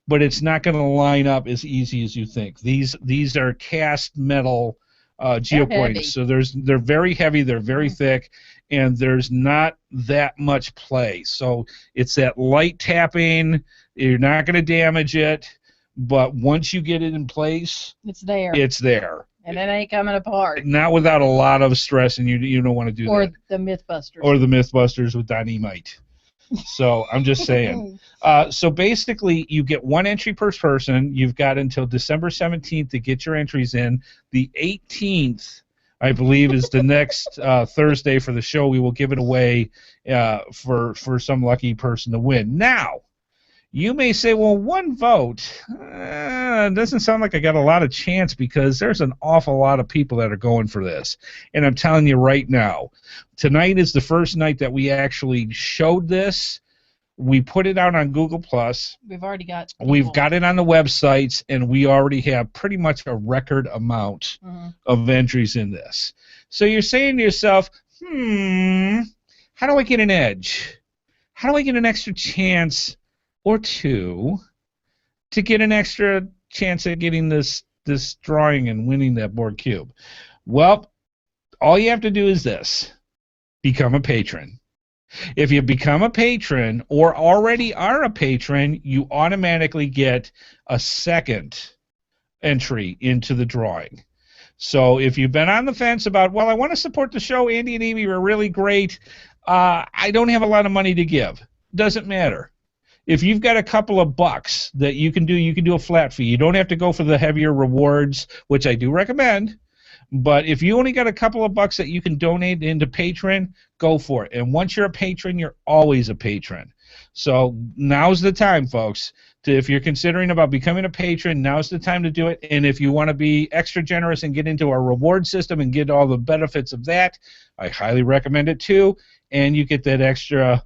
but it's not going to line up as easy as you think. These are cast metal geocoins, so they're very heavy, they're very thick, and there's not that much play. So it's that light tapping. You're not going to damage it, but once you get it in place, it's there. It's there. And it ain't coming apart. Not without a lot of stress, and you don't want to do that. Or the Mythbusters. Or the Mythbusters with dynamite. So I'm just saying. So basically, you get one entry per person. You've got until December 17th to get your entries in. The 18th, I believe, is the next Thursday for the show. We will give it away for some lucky person to win. Now, you may say, well, one vote doesn't sound like I got a lot of chance, because there's an awful lot of people that are going for this. And I'm telling you right now, tonight is the first night that we actually showed this. We put it out on Google+. We've already got people. We've got it on the websites, and we already have pretty much a record amount of entries in this. So you're saying to yourself, how do I get an edge? How do I get an extra chance or two to get an extra chance at getting this this drawing and winning that board cube? Well, all you have to do is this. Become a patron. If you become a patron or already are a patron, you automatically get a second entry into the drawing. So if you've been on the fence about, well, I want to support the show, Andy and Amy are really great, I don't have a lot of money to give. Doesn't matter. If you've got a couple of bucks that you can do a flat fee. You don't have to go for the heavier rewards, which I do recommend. But if you only got a couple of bucks that you can donate into Patreon, go for it. And once you're a patron, you're always a patron. So now's the time, folks. If you're considering about becoming a patron, now's the time to do it. And if you want to be extra generous and get into our reward system and get all the benefits of that, I highly recommend it too. And you get that extra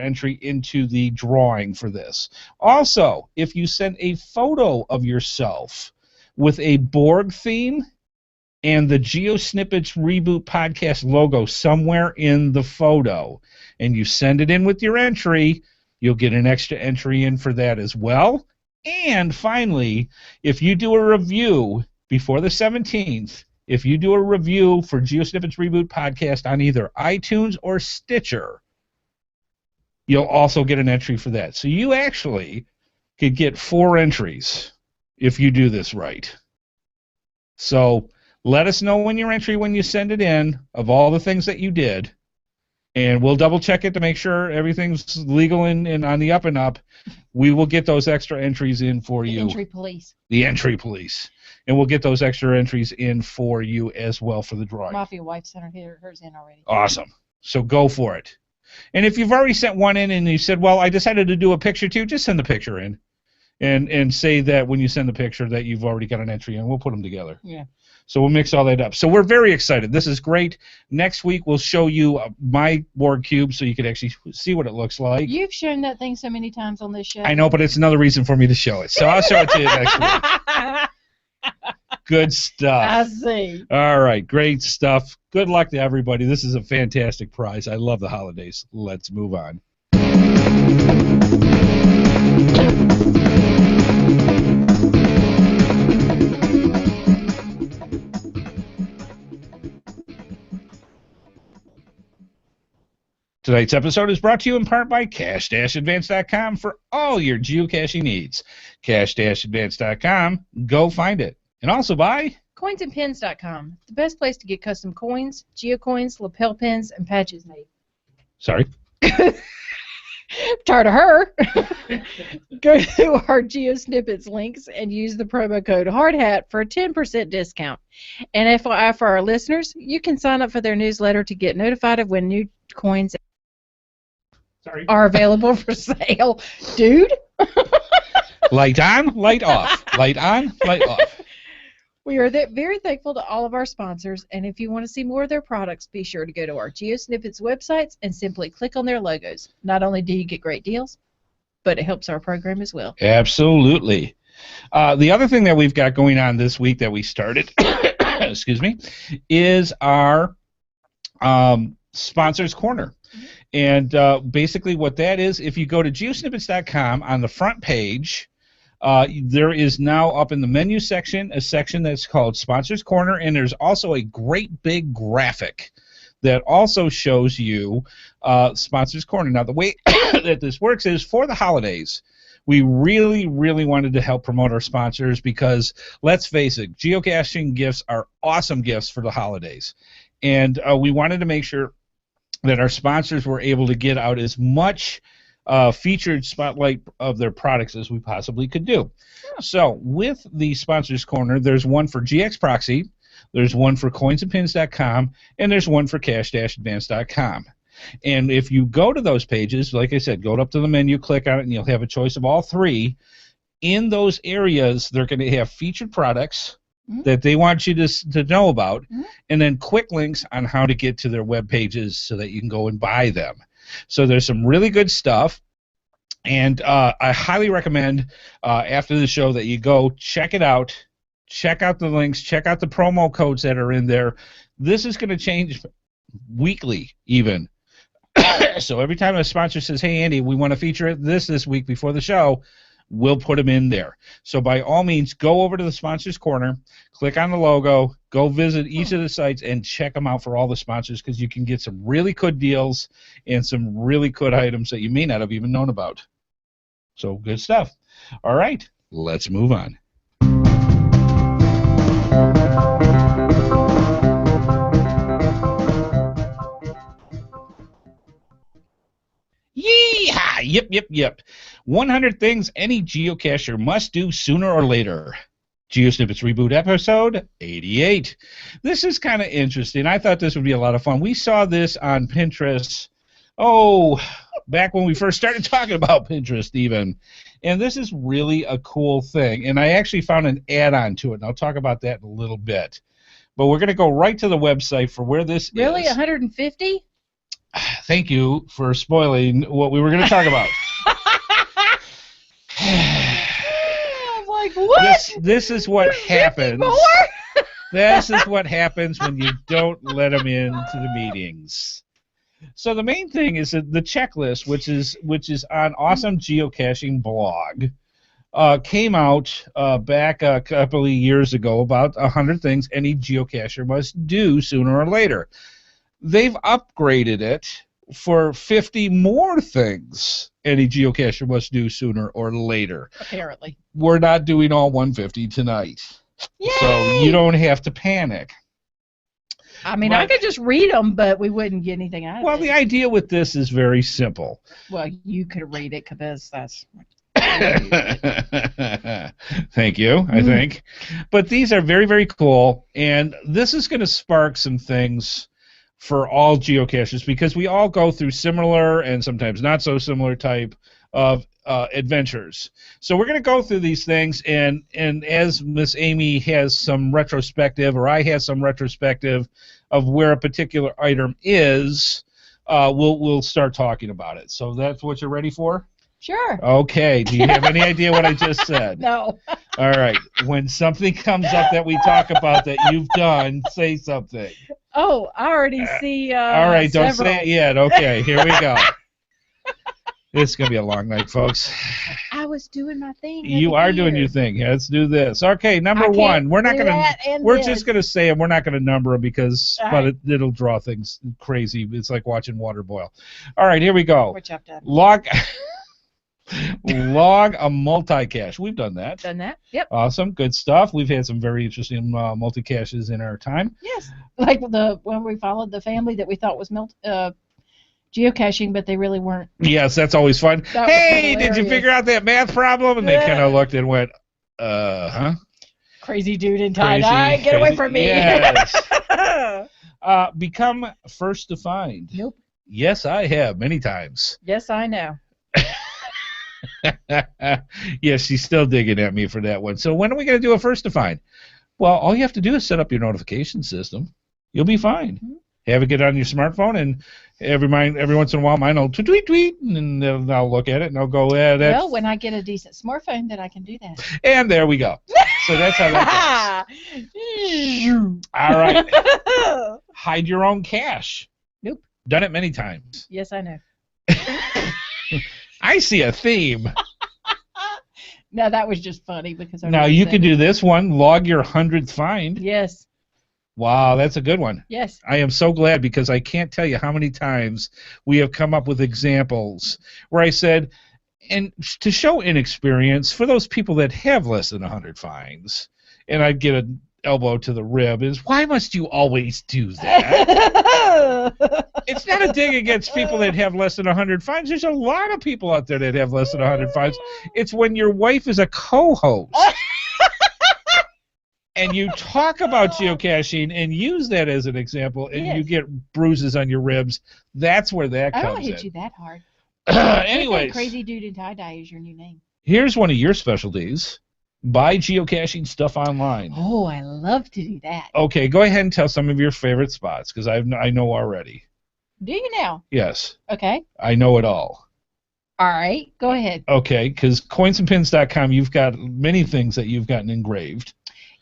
entry into the drawing for this. Also, if you send a photo of yourself with a Borg theme and the GeoSnippits Reboot Podcast logo somewhere in the photo, and you send it in with your entry, you'll get an extra entry in for that as well. And finally, if you do a review before the 17th, if you do a review for GeoSnippits Reboot Podcast on either iTunes or Stitcher, you'll also get an entry for that. So you actually could get 4 entries if you do this right. So let us know when you send it in of all the things that you did, and we'll double check it to make sure everything's legal and on the up and up. We will get those extra entries in for you. The entry police. The entry police. And we'll get those extra entries in for you as well for the drawing. Mafia wife sent hers in already. Awesome. So go for it. And if you've already sent one in and you said, well, I decided to do a picture too, just send the picture in. And say that when you send the picture that you've already got an entry in. We'll put them together. Yeah. So we'll mix all that up. So we're very excited. This is great. Next week we'll show you my board cube so you can actually see what it looks like. You've shown that thing so many times on this show. I know, but it's anher reason for me to show it. So I'll show it to you next week. Good stuff. I see. All right, great stuff. Good luck to everybody. This is a fantastic prize. I love the holidays. Let's move on. Tonight's episode is brought to you in part by Cache-Advance.com for all your geocaching needs. Cache-Advance.com, go find it. And also by Coinsandpins.com, the best place to get custom coins, geocoins, lapel pins, and patches made. Sorry? Tired of her. Go to our GeoSnippets links and use the promo code HeadHardHat for a 10% discount. And FYI for our listeners, you can sign up for their newsletter to get notified of when new coins are available for sale. Dude? Light on, light off. Light on, light off. We are very thankful to all of our sponsors, and if you want to see more of their products, be sure to go to our GeoSnippets websites and simply click on their logos. Not only do you get great deals, but it helps our program as well. Absolutely. The other thing that we've got going on this week that we started, excuse me, is our Sponsors Corner. And basically what that is, if you go to geosnippets.com on the front page, there is now up in the menu section a section that's called Sponsors Corner, and there's also a great big graphic that also shows you Sponsors Corner. Now, the way that this works is for the holidays, we really, really wanted to help promote our sponsors because, let's face it, geocaching gifts are awesome gifts for the holidays. And we wanted to make sure that our sponsors were able to get out as much featured spotlight of their products as we possibly could do. So with the Sponsors Corner, there's one for GX Proxy, there's one for coinsandpins.com, and there's one for cache-advance.com. And if you go to those pages, like I said, go up to the menu, click on it, and you'll have a choice of all three. In those areas, they're going to have featured products that they want you to know about, and then quick links on how to get to their web pages so that you can go and buy them. So there's some really good stuff, and I highly recommend after the show that you go check it out, check out the links, check out the promo codes that are in there. This is going to change weekly even. So every time a sponsor says, hey, Andy, we want to feature this week before the show, we'll put them in there. So by all means, go over to the Sponsors Corner, click on the logo, go visit each of the sites, and check them out for all the sponsors, because you can get some really good deals and some really good items that you may not have even known about. So good stuff. All right, let's move on. Yeehaw! Yep. 100 things any geocacher must do sooner or later. GeoSnippits Reboot episode 88. This is kind of interesting. I thought this would be a lot of fun. We saw this on Pinterest, back when we first started talking about Pinterest even. And this is really a cool thing. And I actually found an add-on to it, and I'll talk about that in a little bit. But we're going to go right to the website for where this is. Really, 150? Thank you for spoiling what we were going to talk about. I'm like, what? This is what happens. This is what happens when you don't let them into the meetings. So the main thing is that the checklist, which is on Awesome Geocaching blog, came out back a couple of years ago, about 100 things any geocacher must do sooner or later. They've upgraded it for 50 more things any geocacher must do sooner or later. Apparently. We're not doing all 150 tonight. Yay! So you don't have to panic. I mean, I could just read them, but we wouldn't get anything out of it. Well, the idea with this is very simple. Well, you could read it because that's... Thank you, I think. But these are very, very cool, and this is going to spark some things for all geocachers, because we all go through similar and sometimes not so similar type of adventures. So we're going to go through these things, and as Miss Amy has some retrospective, or I have some retrospective of where a particular item is, we'll start talking about it. So that's what you're ready for? Sure. Okay. Do you have any idea what I just said? No. All right. When something comes up that we talk about that you've done, say something. Oh, I already see all right, don't several. say it yet. Okay, here we go. This is going to be a long night, folks. I was doing my thing. You are doing your thing. Yeah, let's do this. Okay, number one. We're not going to. We're just going to say them. We're not going to number them because, it'll draw things crazy. It's like watching water boil. All right, here we go. Which I've done. Log a multi-cache. We've done that. Done that. Yep. Awesome. Good stuff. We've had some very interesting multi-caches in our time. Yes. Like when we followed the family that we thought was geocaching, but they really weren't. Yes, that's always fun. Hey, did you figure out that math problem? And they kind of looked and went, huh? Crazy dude in tie-dye. Get away from me. Yes. Become first to find. Nope. Yes, I have many times. Yes, I know. Yes, she's still digging at me for that one. So when are we going to do a first to find? Well, all you have to do is set up your notification system. You'll be fine. Mm-hmm. Have it get on your smartphone, and every once in a while mine will tweet, and then I'll look at it, and I'll go, that's... Well, when I get a decent smartphone, then I can do that. And there we go. So that's how that goes. All right. Hide your own cache. Nope. Done it many times. Yes, I know. I see a theme. No, that was just funny because I now you can do this one. Log your 100th find. Yes. Wow, that's a good one. Yes. I am so glad, because I can't tell you how many times we have come up with examples where I said, and to show inexperience for those people that have less than 100 finds, and I'd get an elbow to the rib, is why must you always do that? It's not a dig against people that have less than 100 finds. There's a lot of people out there that have less than 100 finds. It's when your wife is a co-host and you talk about geocaching and use that as an example, and you get bruises on your ribs. That's where that comes in. I don't hit you that hard. Anyways, Crazy Dude in Tie-Dye is your new name. Here's one of your specialties. Buy geocaching stuff online. Oh, I love to do that. Okay, go ahead and tell some of your favorite spots, because I know already. Do you now? Yes. Okay. I know it all. All right, go ahead. Okay, because coinsandpins.com, you've got many things that you've gotten engraved.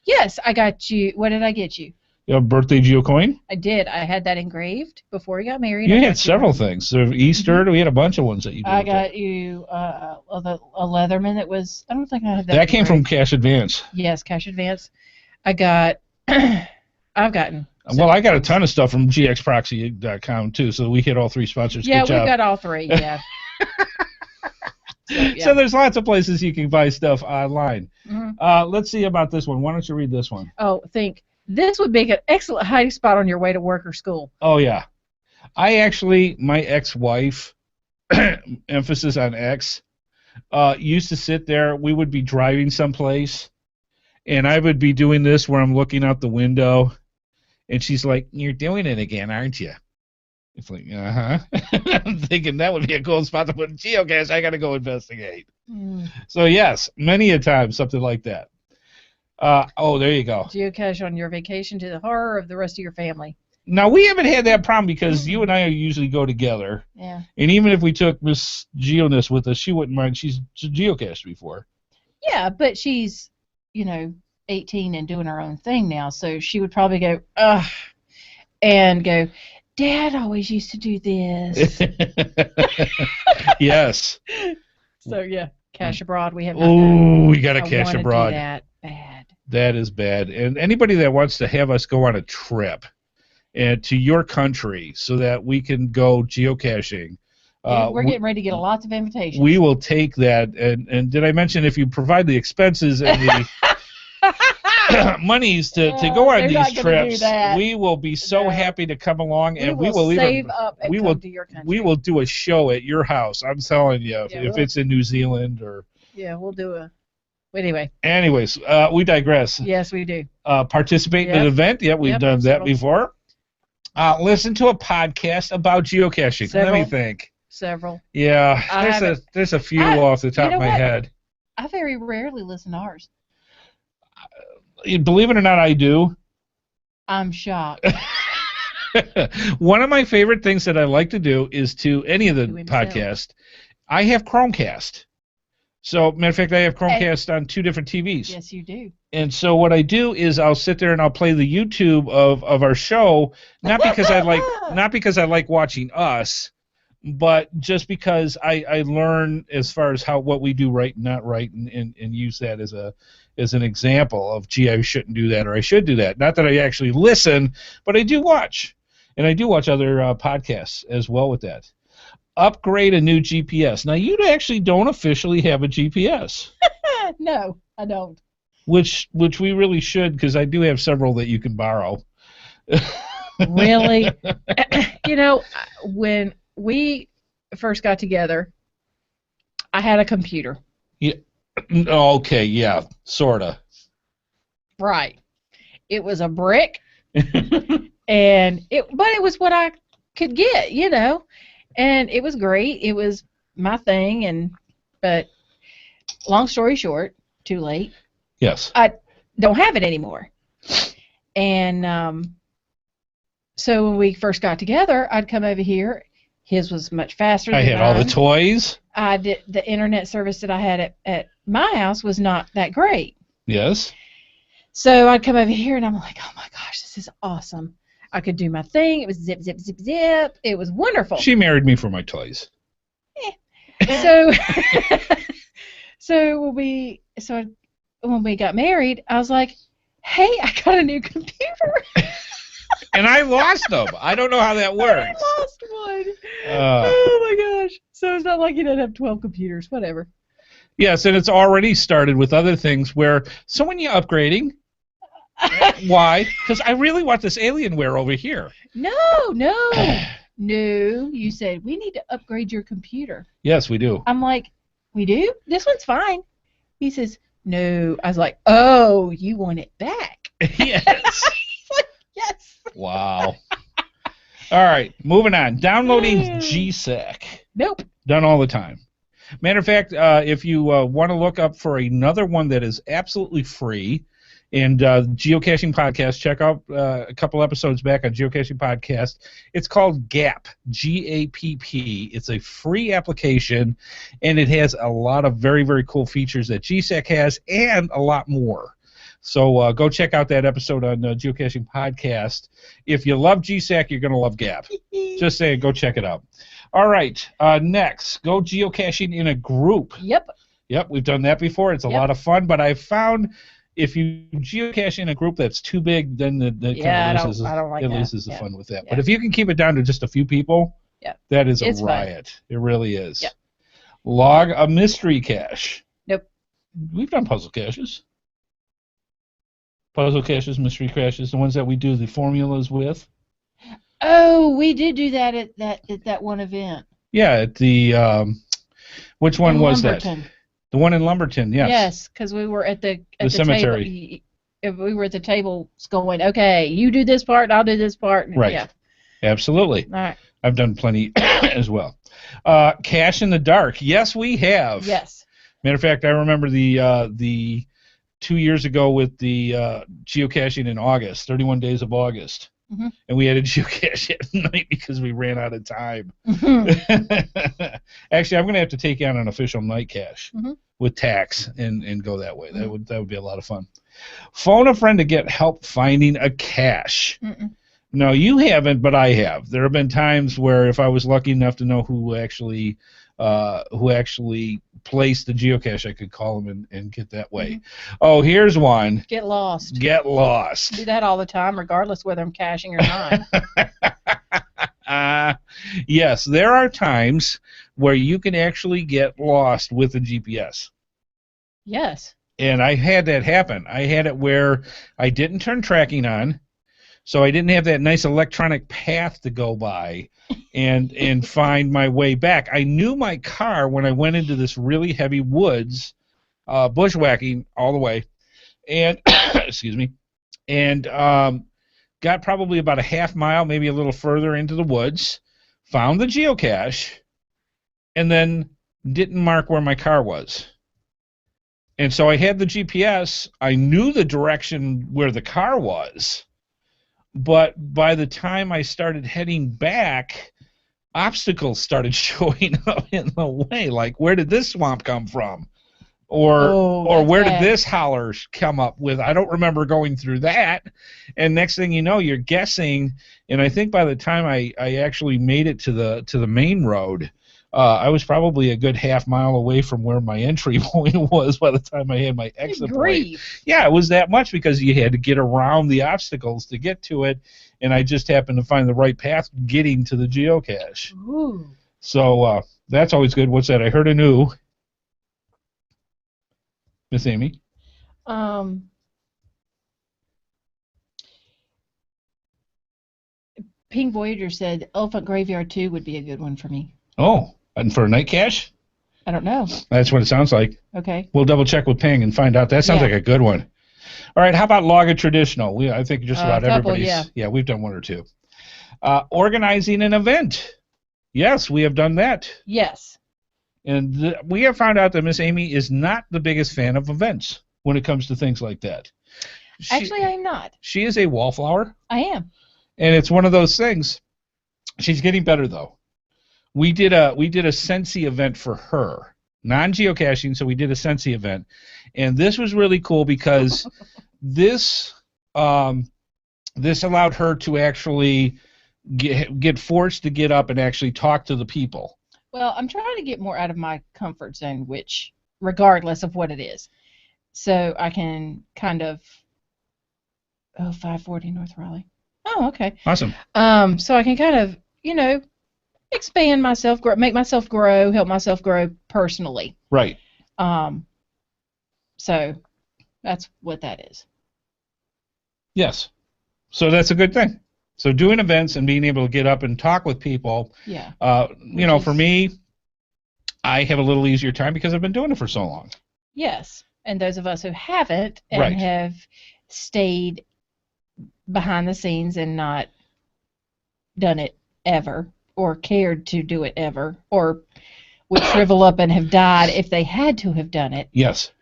Yes, I got you. What did I get you? You have a birthday geocoin? I did. I had that engraved before we got married. You had several things. So Easter, we had a bunch of ones that you did. I got you a Leatherman that was, I don't think I had that. That came from Cash Advance. Yes, Cash Advance. I got, I've gotten. Well, I got a ton of stuff from gxproxy.com too, so we hit all 3 sponsors. Yeah, we got all 3, yeah. So there's lots of places you can buy stuff online. Let's see about this one. Why don't you read this one? Oh, this would be an excellent hiding spot on your way to work or school. Oh, yeah. My ex-wife, emphasis on ex, used to sit there. We would be driving someplace, and I would be doing this where I'm looking out the window, and she's like, "You're doing it again, aren't you?" It's like, uh-huh. I'm thinking that would be a cool spot to put a geocache. I got to go investigate. So, yes, many a time, something like that. There you go. Geocache on your vacation to the horror of the rest of your family. Now, we haven't had that problem because you and I usually go together. Yeah. And even if we took Miss Geoness with us, she wouldn't mind. She's geocached before. Yeah, but she's, 18 and doing her own thing now, so she would probably go, ugh, and go, Dad always used to do this. Yes. So, yeah, cache abroad. We have. Oh, we got to cache abroad. Do that bad. That is bad. And anybody that wants to have us go on a trip to your country so that we can go geocaching. We're getting ready to get lots of invitations. We will take that. And did I mention if you provide the expenses and the monies to go on these trips, we will be so happy to come along, and we will save up and come to your country. We will do a show at your house. I'm telling you, if it's in New Zealand or. Yeah, we'll do a. Anyway. Anyways, we digress. Yes, we do. Participate in an event. Yeah, we've done that before. Listen to a podcast about geocaching. Let me think. Several. Yeah, there's a few off the top of my head. I very rarely listen to ours. Believe it or not, I do. I'm shocked. One of my favorite things that I like to do is to any of the podcasts. I have Chromecast. So, matter of fact, I have Chromecast on 2 different TVs. Yes, you do. And so what I do is I'll sit there and I'll play the YouTube of our show, not because I like watching us, but just because I learn as far as what we do right and not right, and use that as an example of, gee, I shouldn't do that or I should do that. Not that I actually listen, but I do watch. And I do watch other podcasts as well with that. Upgrade a new GPS. Now, you actually don't officially have a GPS. No, I don't. Which we really should, because I do have several that you can borrow. Really? When we first got together, I had a computer. Yeah. Okay, yeah, sorta. Right. It was a brick, but it was what I could get, and it was great. It was my thing, but long story short, too late. Yes. I don't have it anymore. And so when we first got together, I'd come over here. His was much faster than mine. I had all the toys. The internet service that I had at my house was not that great. Yes. So I'd come over here, and I'm like, oh, my gosh, this is awesome. I could do my thing. It was zip, zip, zip, zip. It was wonderful. She married me for my toys. So when we got married, I was like, hey, I got a new computer. And I lost them. I don't know how that works. I lost one. Oh, my gosh. So it's not like you don't have 12 computers, whatever. Yes, and it's already started with other things where, so when you're upgrading, why? Because I really want this Alienware over here. No. You said, we need to upgrade your computer. Yes, we do. I'm like, we do? This one's fine. He says, no. I was like, oh, you want it back. Yes. Like, yes. Wow. All right, moving on. Downloading GSAC. Nope. Done all the time. Matter of fact, if you want to look up for another one that is absolutely free, and Geocaching Podcast, check out a couple episodes back on Geocaching Podcast. It's called GAPP, G-A-P-P. It's a free application, and it has a lot of very, very cool features that GSAC has and a lot more. So go check out that episode on Geocaching Podcast. If you love GSAC, you're going to love Gap. Just saying, go check it out. All right, next, go geocaching in a group. Yep, we've done that before. It's a lot of fun, but I've found if you geocache in a group that's too big, then the kind of loses the fun with that. But if you can keep it down to just a few people, that is a riot. Fun. It really is. Yep. Log a mystery cache. Nope. We've done puzzle caches. Puzzle caches, mystery caches, the ones that we do the formulas with. Oh, we did do that at that one event. Yeah, at the which one was Lumberton. That? The one in Lumberton, yes. Yes, because we were at the cemetery. Table. We were at the table going, okay, you do this part, I'll do this part. Right. Yeah. Absolutely. All right. I've done plenty as well. Cache in the dark. Yes, we have. Yes. Matter of fact, I remember the 2 years ago with the geocaching in August, 31 days of August. Mm-hmm. And we had a geocache at night because we ran out of time. Mm-hmm. Actually, I'm going to have to take on an official night cache with tax and go that way. That would be a lot of fun. Phone a friend to get help finding a cache. No, you haven't, but I have. There have been times where if I was lucky enough to know who actually placed the geocache, I could call them and get that way. Oh, here's one. Get lost. Get lost. I do that all the time, regardless whether I'm caching or not. Yes, there are times where you can actually get lost with a GPS. Yes. And I had that happen. I had it where I didn't turn tracking on, so I didn't have that nice electronic path to go by and find my way back. I knew my car when I went into this really heavy woods, bushwhacking all the way, and excuse me, and got probably about a half mile, maybe a little further into the woods, found the geocache, and then didn't mark where my car was. And so I had the GPS. I knew the direction where the car was. But by the time I started heading back, obstacles started showing up in the way. Like, where did this swamp come from? Or where did this holler come up with? I don't remember going through that. And next thing you know, you're guessing. And I think by the time I actually made it to the main road, I was probably a good half mile away from where my entry point was by the time I had my exit point. Yeah, it was that much because you had to get around the obstacles to get to it, and I just happened to find the right path getting to the geocache. Ooh. So that's always good. What's that? I heard a new. Miss Amy? Pink Voyager said Elephant Graveyard 2 would be a good one for me. Oh. And for a night cache? I don't know. That's what it sounds like. Okay. We'll double check with Ping and find out. That sounds like a good one. All right, how about log a traditional? I think just about everybody's. Yeah, we've done one or two. Organizing an event. Yes, we have done that. Yes. And we have found out that Miss Amy is not the biggest fan of events when it comes to things like that. Actually, I am not. She is a wallflower. I am. And it's one of those things. She's getting better, though. We did a Sensi event for her, non-geocaching, so we did a Sensi event, and this was really cool because this allowed her to actually get forced to get up and actually talk to the people. Well, I'm trying to get more out of my comfort zone, which, regardless of what it is, so I can kind of 540 North Raleigh. Oh, okay. Awesome. So I can kind of, expand myself, make myself grow, help myself grow personally. Right. So that's what that is. Yes. So that's a good thing. So doing events and being able to get up and talk with people. Yeah. For me, I have a little easier time because I've been doing it for so long. Yes. And those of us who haven't and have stayed behind the scenes and not done it ever, or cared to do it ever, or would shrivel up and have died if they had to have done it. Yes.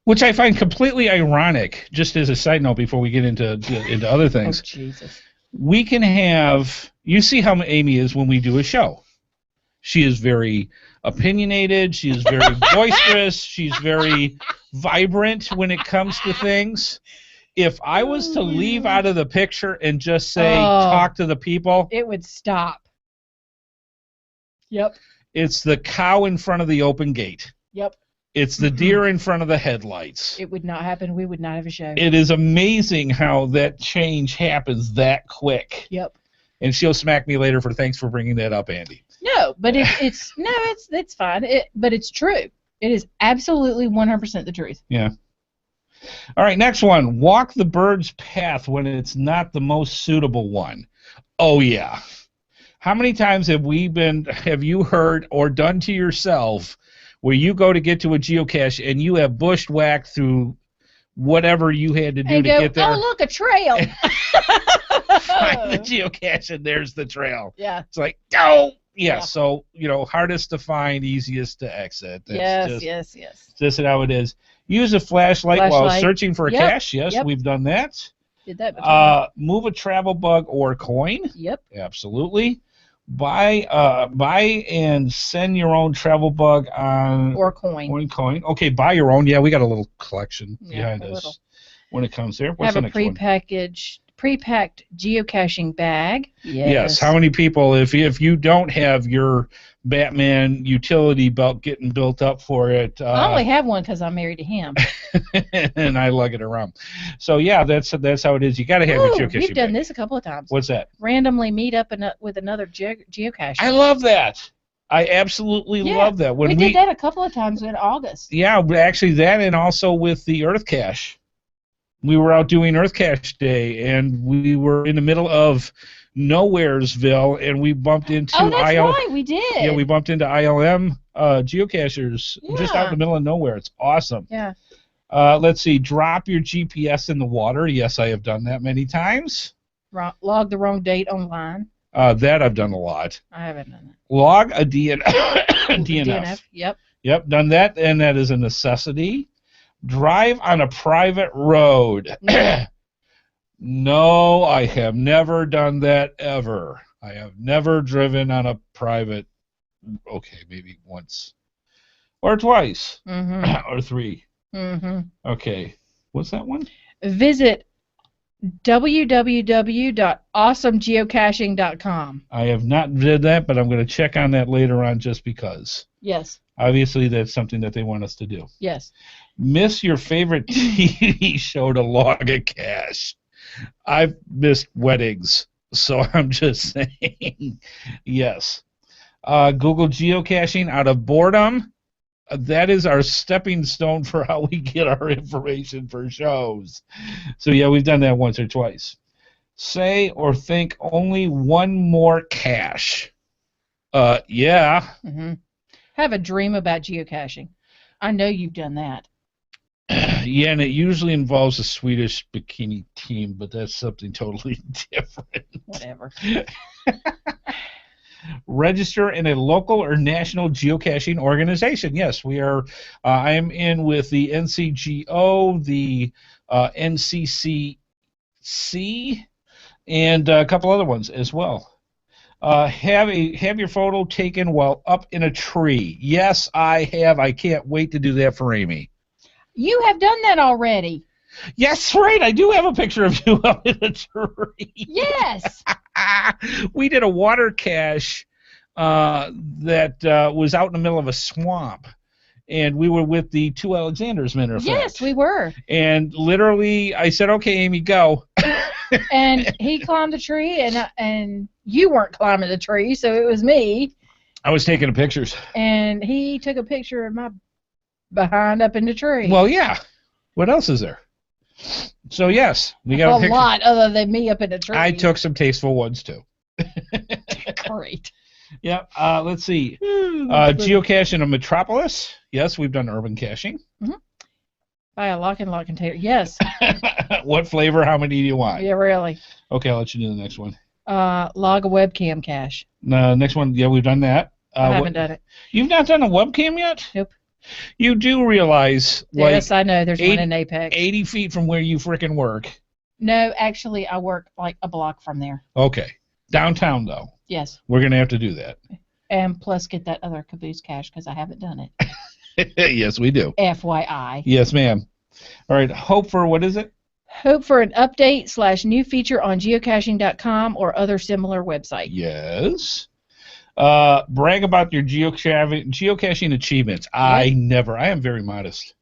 Which I find completely ironic, just as a side note before we get into other things. Oh, Jesus. We can have, you see how Amy is when we do a show. She is very opinionated. She is very boisterous. She's very vibrant when it comes to things. If I was to leave out of the picture and just say, talk to the people, it would stop. Yep. It's the cow in front of the open gate. Yep. It's the deer in front of the headlights. It would not happen. We would not have a show. It is amazing how that change happens that quick. Yep. And she'll smack me later for thanks for bringing that up, Andy. No, but it's fine. But it's true. It is absolutely 100% the truth. Yeah. All right, next one. Walk the bird's path when it's not the most suitable one. Oh, yeah. How many times have you heard or done to yourself where you go to get to a geocache and you have bushwhacked through whatever you had to do to get there? Oh, look, a trail. Find the geocache and there's the trail. Yeah. It's like, oh, yeah. So, hardest to find, easiest to exit. That's yes. Just how it is. Use a flashlight while searching for a cache. Yes, we've done that. Did that. Move a travel bug or coin. Yep. Absolutely. Buy and send your own travel bug on or coin. Okay, buy your own. Yeah, we got a little collection behind us when it comes there. What's have the a next prepacked geocaching bag. Yes. How many people, if you don't have your Batman utility belt getting built up for it? I only have one because I'm married to him. And I lug it around. So yeah, that's how it is. You got to have your geocaching. We've done this a couple of times. What's that? Randomly meet up with another geocacher. I love that. I absolutely love that. We did that a couple of times in August. Yeah, actually that, and also with the Earth Cache. We were out doing Earth Cache Day, and we were in the middle of Nowheresville, and we bumped into right, we did. Yeah, we bumped into ILM geocachers just out in the middle of nowhere. It's awesome. Yeah. Let's see. Drop your GPS in the water. Yes, I have done that many times. Log the wrong date online. That I've done a lot. I haven't done that. Log a DNF. Yep, done that, and that is a necessity. Drive on a private road. No, I have never done that ever. I have never driven on a private. Okay, maybe once or twice or three. Okay, what's that one? Visit www.awesomegeocaching.com. I have not did that, but I'm going to check on that later on just because. Yes. Obviously, that's something that they want us to do. Yes. Miss your favorite TV show to log a cache. I've missed weddings, so I'm just saying yes. Google geocaching out of boredom. That is our stepping stone for how we get our information for shows. So, yeah, we've done that once or twice. Say or think only one more cache. Yeah. Have a dream about geocaching. I know you've done that. Yeah, and it usually involves a Swedish bikini team, but that's something totally different. Whatever. Register in a local or national geocaching organization. Yes, we are. I am in with the NCGO, the NCCC, and a couple other ones as well. Have your photo taken while up in a tree. Yes, I have. I can't wait to do that for Amy. You have done that already. Yes, right. I do have a picture of you up in a tree. Yes. We did a water cache that was out in the middle of a swamp, and we were with the two Alexanders, matter of fact. Yes, we were. And literally, I said, "Okay, Amy, go." And he climbed the tree, and you weren't climbing the tree, so it was me. I was taking pictures. And he took a picture of my behind up in the tree. Well, yeah. What else is there? So yes, we got a picture. Lot other than me up in the tree. I took some tasteful ones too. Great. Yep. Let's see. Geocache in a metropolis. Yes, we've done urban caching. Buy a lock and lock container. Yes. What flavor? How many do you want? Yeah, really. Okay, I'll let you do the next one. Log a webcam cache. Next one. Yeah, we've done that. I haven't done it. You've not done a webcam yet? Nope. You do realize, yes, I know. There's one in Apex. 80 feet from where you frickin' work. No, actually, I work like a block from there. Okay. Downtown, though. Yes. We're going to have to do that. And plus get that other Caboose cache because I haven't done it. Yes, we do. FYI. Yes, ma'am. All right. Hope for, what is it? Hope for an update / new feature on geocaching.com or other similar website. Yes. Brag about your geocaching achievements. Yep. I am very modest.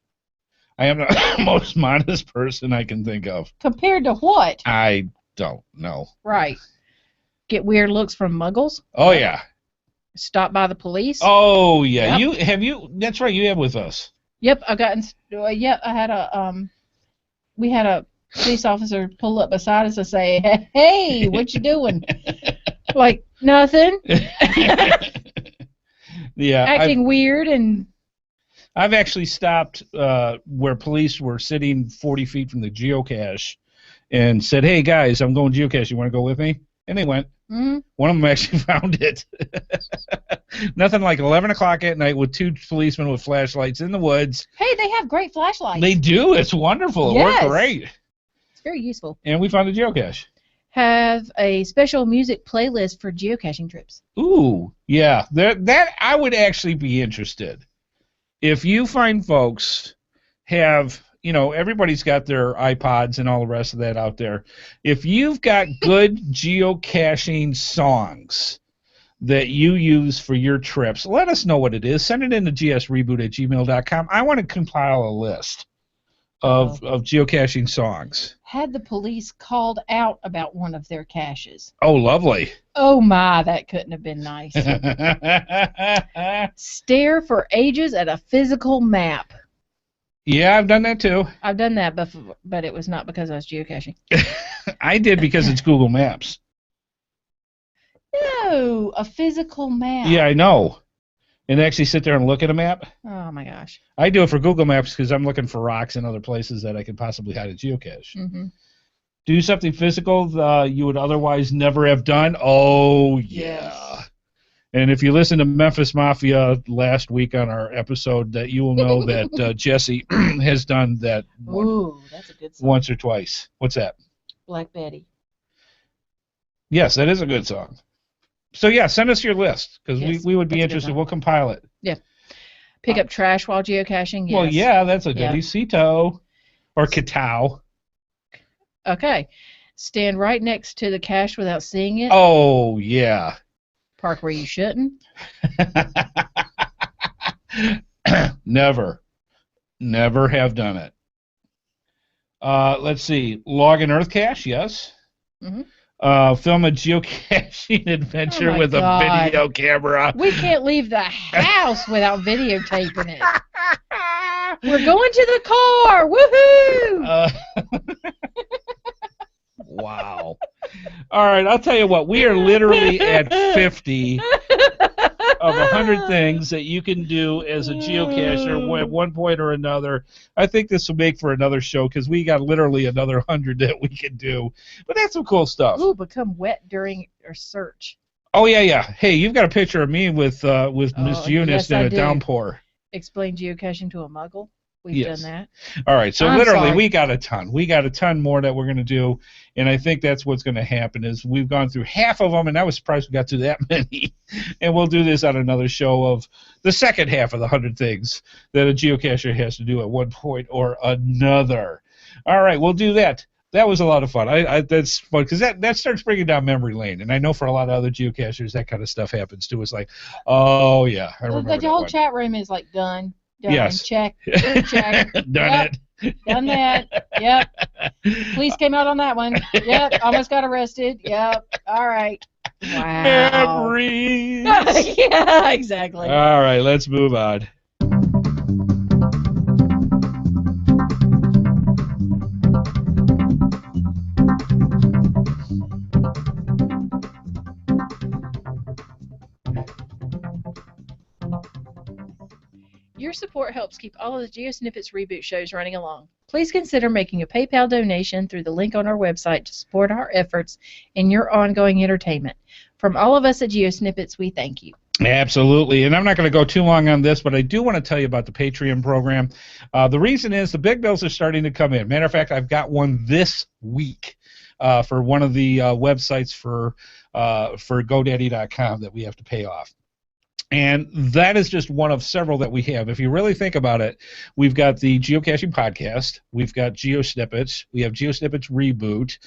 I am the most modest person I can think of. Compared to what? I don't know. Right. Get weird looks from muggles? Oh, yeah. Stop by the police? Oh, yeah. Yep. That's right, you have with us. Yep, I had we had a police officer pull up beside us and say, "Hey, what you doing?" Like, nothing. Yeah. Acting weird, and I've actually stopped where police were sitting 40 feet from the geocache and said, "Hey, guys, I'm going geocache. You want to go with me?" And they went. Mm-hmm. One of them actually found it. Nothing like 11 o'clock at night with 2 policemen with flashlights in the woods. Hey, they have great flashlights. They do. It's wonderful. Yes. It worked great. It's very useful. And we found a geocache. Have a special music playlist for geocaching trips. Ooh, yeah. That I would actually be interested. If you find folks have, everybody's got their iPods and all the rest of that out there. If you've got good geocaching songs that you use for your trips, let us know what it is. Send it in to gsreboot@gmail.com. I want to compile a list of geocaching songs. Had the police called out about one of their caches. Oh, lovely. Oh, my, that couldn't have been nice. Stare for ages at a physical map. Yeah, I've done that too. I've done that before, but it was not because I was geocaching. I did because it's Google Maps. No, a physical map. Yeah, I know. And actually sit there and look at a map. Oh, my gosh. I do it for Google Maps because I'm looking for rocks and other places that I could possibly hide a geocache. Mm-hmm. Do something physical you would otherwise never have done? Oh, yeah. Yes. And if you listen to Memphis Mafia last week on our episode, that you will know that Jesse has done that. Ooh, that's a good song. Once or twice. What's that? Black Betty. Yes, that is a good song. So, yeah, send us your list because we would be interested. We'll compile it. Yeah. Pick up trash while geocaching? Yes. Well, yeah, that's a goodie. Cito or Kitao. Okay. Stand right next to the cache without seeing it? Oh, yeah. Park where you shouldn't? Never have done it. Let's see. Log an Earth cache, yes. Mm-hmm. Film a geocaching adventure with a video camera. We can't leave the house without videotaping it. We're going to the car. Woohoo! Wow. All right, I'll tell you what. We are literally at 50 of 100 things that you can do as a geocacher at one point or another. I think this will make for another show because we got literally another 100 that we can do. But that's some cool stuff. Ooh, become wet during a search. Oh, yeah. Hey, you've got a picture of me with Miss Eunice in a downpour. Explain geocaching to a muggle. We've done that. All right, so we got a ton. We got a ton more that we're going to do, and I think that's what's going to happen is we've gone through half of them, and I was surprised we got through that many. And we'll do this on another show of the second half of the 100 things that a geocacher has to do at one point or another. All right, we'll do that. That was a lot of fun. That's fun because that starts bringing down memory lane, and I know for a lot of other geocachers that kind of stuff happens too. It's like, oh yeah, I remember the whole chat room is like done. Yes. Check. Done it. Done that. Yep. Police came out on that one. Yep. Almost got arrested. Yep. All right. Wow. Memories. Yeah, exactly. All right, let's move on. Your support helps keep all of the GeoSnippits Reboot shows running along. Please consider making a PayPal donation through the link on our website to support our efforts in your ongoing entertainment. From all of us at GeoSnippits, we thank you. Absolutely, and I'm not going to go too long on this, but I do want to tell you about the Patreon program. The reason is the big bills are starting to come in. Matter of fact, I've got one this week for one of the websites for GoDaddy.com that we have to pay off. And that is just one of several that we have. If you really think about it, we've got the Geocaching Podcast, we've got GeoSnippits, we have GeoSnippits Reboot,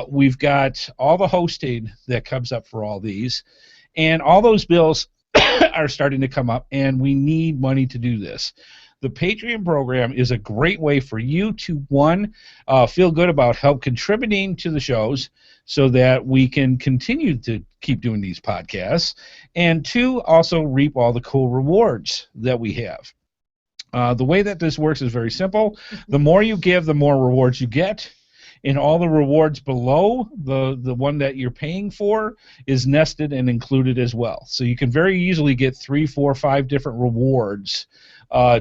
we've got all the hosting that comes up for all these, and all those bills are starting to come up, and we need money to do this. The Patreon program is a great way for you to, one, feel good about help contributing to the shows so that we can continue to keep doing these podcasts, and two, also reap all the cool rewards that we have. The way that this works is very simple. The more you give, the more rewards you get. And all the rewards below the one that you're paying for is nested and included as well. So you can very easily get 3, 4, 5 different rewards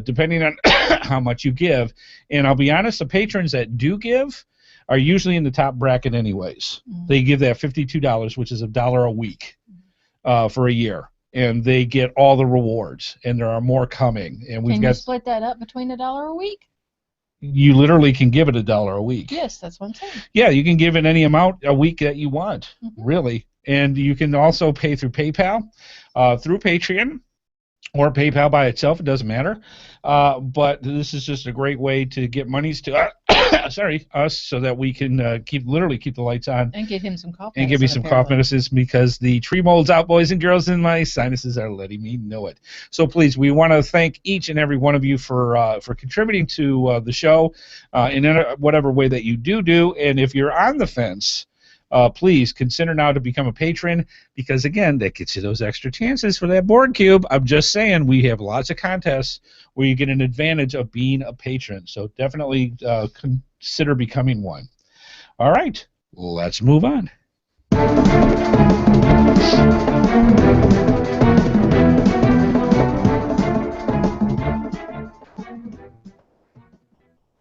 depending on how much you give. And I'll be honest, the patrons that do give are usually in the top bracket anyways. Mm-hmm. They give that $52, which is $1 a week for a year. And they get all the rewards, and there are more coming. And we've Can you split that up between $1 a week? You literally can give it $1 a week. Yes, that's what I'm saying. Yeah, you can give it any amount a week that you want, really. And you can also pay through PayPal, through Patreon, or PayPal by itself. It doesn't matter. But this is just a great way to get monies to us so that we can keep the lights on. And give him some cough medicine. And give me some cough medicines because the tree mold's out, boys and girls, and my sinuses are letting me know it. So please, we want to thank each and every one of you for contributing to the show in whatever way that you do. And if you're on the fence, please consider now to become a patron because, again, that gets you those extra chances for that board cube. I'm just saying we have lots of contests where you get an advantage of being a patron. So definitely consider becoming one. All right, let's move on.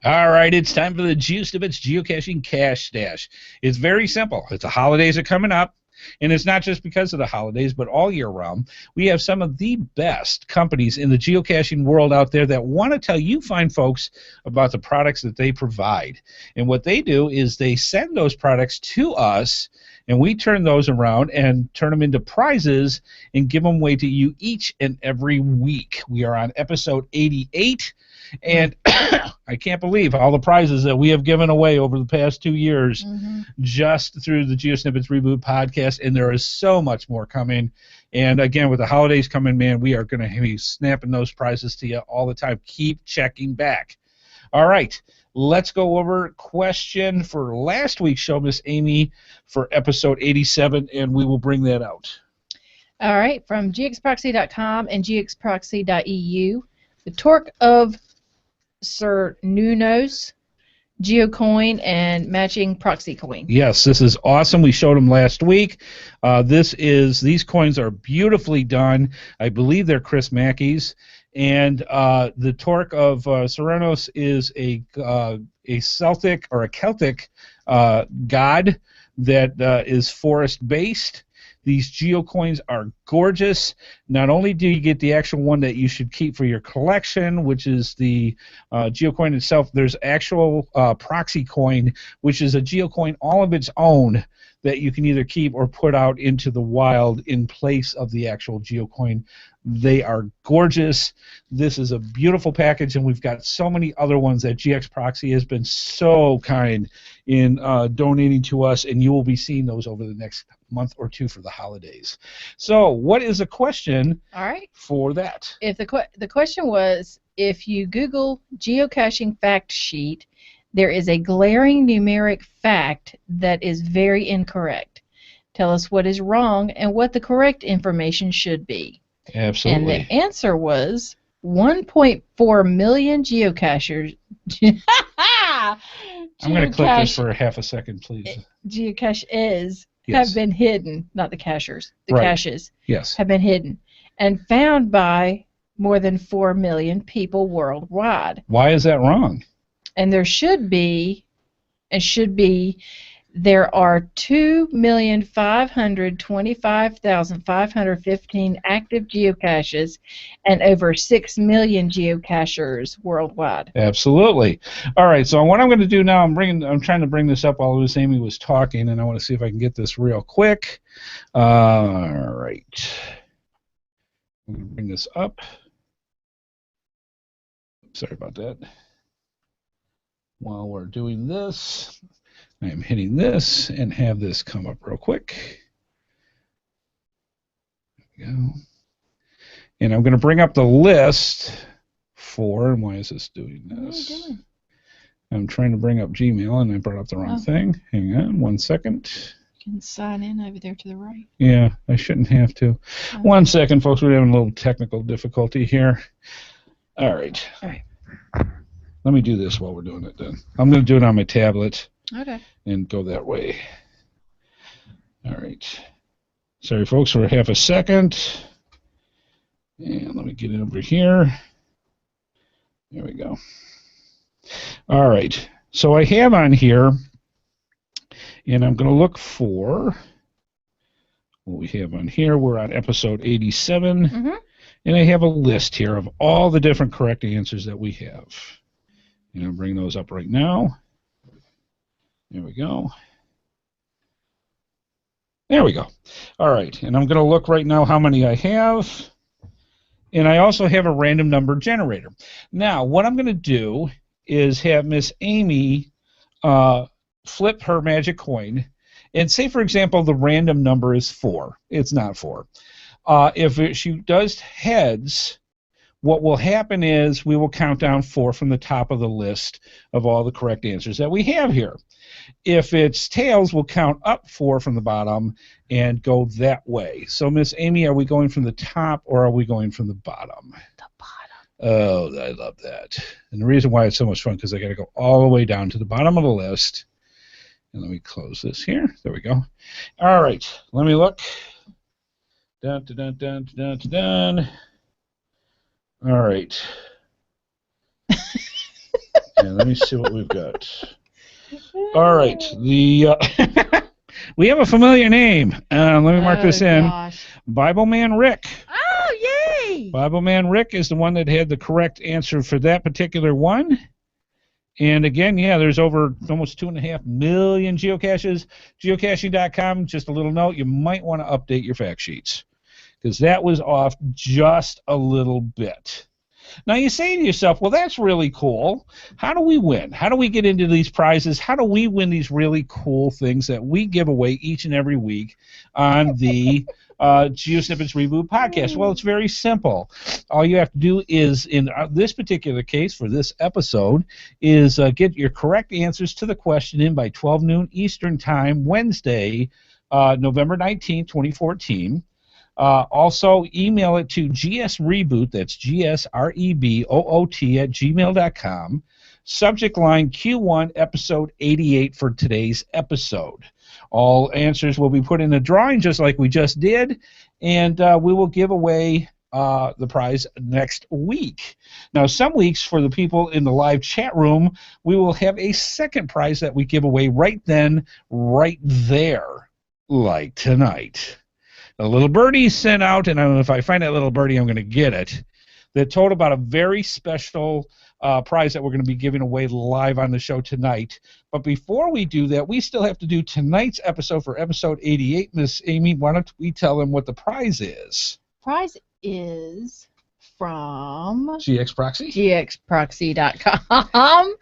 All right, it's time for the GeoSnippits Geocaching Cash Stash. It's very simple. The holidays are coming up, and it's not just because of the holidays, but all year round. We have some of the best companies in the geocaching world out there that want to tell you fine folks about the products that they provide. And what they do is they send those products to us, and we turn those around and turn them into prizes and give them away to you each and every week. We are on episode 88. And I can't believe all the prizes that we have given away over the past 2 years just through the GeoSnippits Reboot podcast, and there is so much more coming. And again, with the holidays coming, man, we are going to be snapping those prizes to you all the time. Keep checking back. All right, let's go over question for last week's show, Miss Amy, for episode 87, and we will bring that out. All right, from gxproxy.com and gxproxy.eu, the torque of Sir Nuno's geocoin and matching proxy coin. Yes, this is awesome. We showed them last week. These coins are beautifully done. I believe they're Chris Mackey's. And the torque of Serenos is a Celtic or a Celtic god that is forest based. These geocoins are gorgeous. Not only do you get the actual one that you should keep for your collection, which is the geocoin itself, there's actual proxy coin, which is a geocoin all of its own that you can either keep or put out into the wild in place of the actual geocoin. They are gorgeous. This is a beautiful package, and we've got so many other ones that GX Proxy has been so kind in donating to us, and you will be seeing those over the next month or two for the holidays. So what is the question for that? If the question was, if you Google geocaching fact sheet, there is a glaring numeric fact that is very incorrect. Tell us what is wrong and what the correct information should be. Absolutely. And the answer was 1.4 million geocachers. I'm going to click this for a half a second, please. Geocaches have been hidden, not the cachers. The caches have been hidden and found by more than 4 million people worldwide. Why is that wrong? And there there are 2,525,515 active geocaches and over 6 million geocachers worldwide. Absolutely. All right, so what I'm going to do now, I'm trying to bring this up while Miss Amy was talking, and I want to see if I can get this real quick. All right. I'm going to bring this up. Sorry about that. While we're doing this, I'm hitting this and have this come up real quick. There we go. And I'm going to bring up the list for, why is this doing this? What are you doing? I'm trying to bring up Gmail and I brought up the wrong thing. Hang on 1 second. You can sign in over there to the right. Yeah, I shouldn't have to. 1 second, folks. We're having a little technical difficulty here. All right. All right. Let me do this while we're doing it then. I'm going to do it on my tablet. Okay. And go that way. All right. Sorry, folks, for half a second. And let me get it over here. There we go. All right. So I have on here, and I'm going to look for what we have on here. We're on episode 87. Mm-hmm. And I have a list here of all the different correct answers that we have. And I'll bring those up right now. There we go. There we go. All right, and I'm going to look right now how many I have. And I also have a random number generator. Now, what I'm going to do is have Miss Amy flip her magic coin. And say, for example, the random number is 4. It's not 4. If she does heads, what will happen is we will count down 4 from the top of the list of all the correct answers that we have here. If it's tails, we'll count up 4 from the bottom and go that way. So, Miss Amy, are we going from the top or are we going from the bottom? The bottom. Oh, I love that. And the reason why it's so much fun because I got to go all the way down to the bottom of the list. And let me close this here. There we go. All right, let me look. Dun, dun, dun, dun, dun, dun, dun. All right. And let me see what we've got. All right. The we have a familiar name. Let me mark this in. Gosh. Bible Man Rick. Oh, yay! Bible Man Rick is the one that had the correct answer for that particular one. And again, yeah, there's over almost 2.5 million geocaches. Geocaching.com, just a little note, you might want to update your fact sheets because that was off just a little bit. Now you say to yourself, well, that's really cool. How do we win? How do we get into these prizes? How do we win these really cool things that we give away each and every week on the GeoSnippits Reboot Podcast? Well, it's very simple. All you have to do is, in this particular case for this episode, is get your correct answers to the question in by 12 noon Eastern Time, Wednesday, November 19, 2014. Also, email it to gsreboot, that's GSREBOOT at gmail.com. Subject line Q1 episode 88 for today's episode. All answers will be put in a drawing just like we just did, and we will give away the prize next week. Now, some weeks for the people in the live chat room, we will have a second prize that we give away right then, right there, like tonight. A little birdie sent out, and if I find that little birdie, I'm going to get it. That told about a very special prize that we're going to be giving away live on the show tonight. But before we do that, we still have to do tonight's episode for episode 88. Miss Amy, why don't we tell them what the prize is? Prize is from GX Proxy? GXProxy.com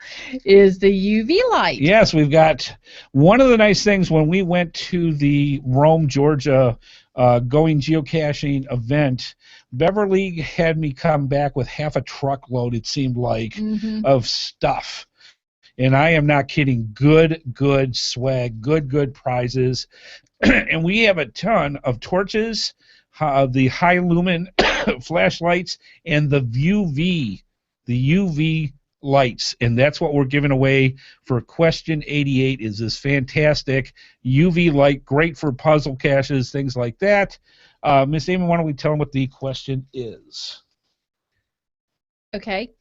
is the UV light. Yes, we've got one of the nice things when we went to the Rome, Georgia Going Geocaching event. Beverly had me come back with half a truckload, it seemed like, of stuff. And I am not kidding. Good swag, good prizes. And we have a ton of torches, the high lumen flashlights, and the UV lights. And that's what we're giving away for question 88 is this fantastic UV light, great for puzzle caches, things like that. Miss Amy, why don't we tell them what the question is? Okay.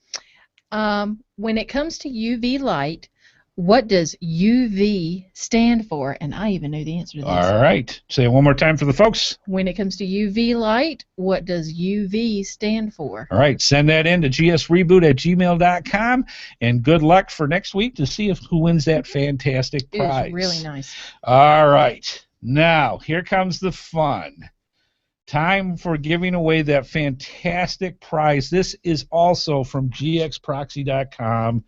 When it comes to UV light, what does UV stand for? And I even know the answer to this. All right. Say it one more time for the folks. When it comes to UV light, what does UV stand for? All right. Send that in to gsreboot at gmail.com, and good luck for next week to see who wins that fantastic prize. It's really nice. All right. Now, here comes the fun. Time for giving away that fantastic prize. This is also from gxproxy.com.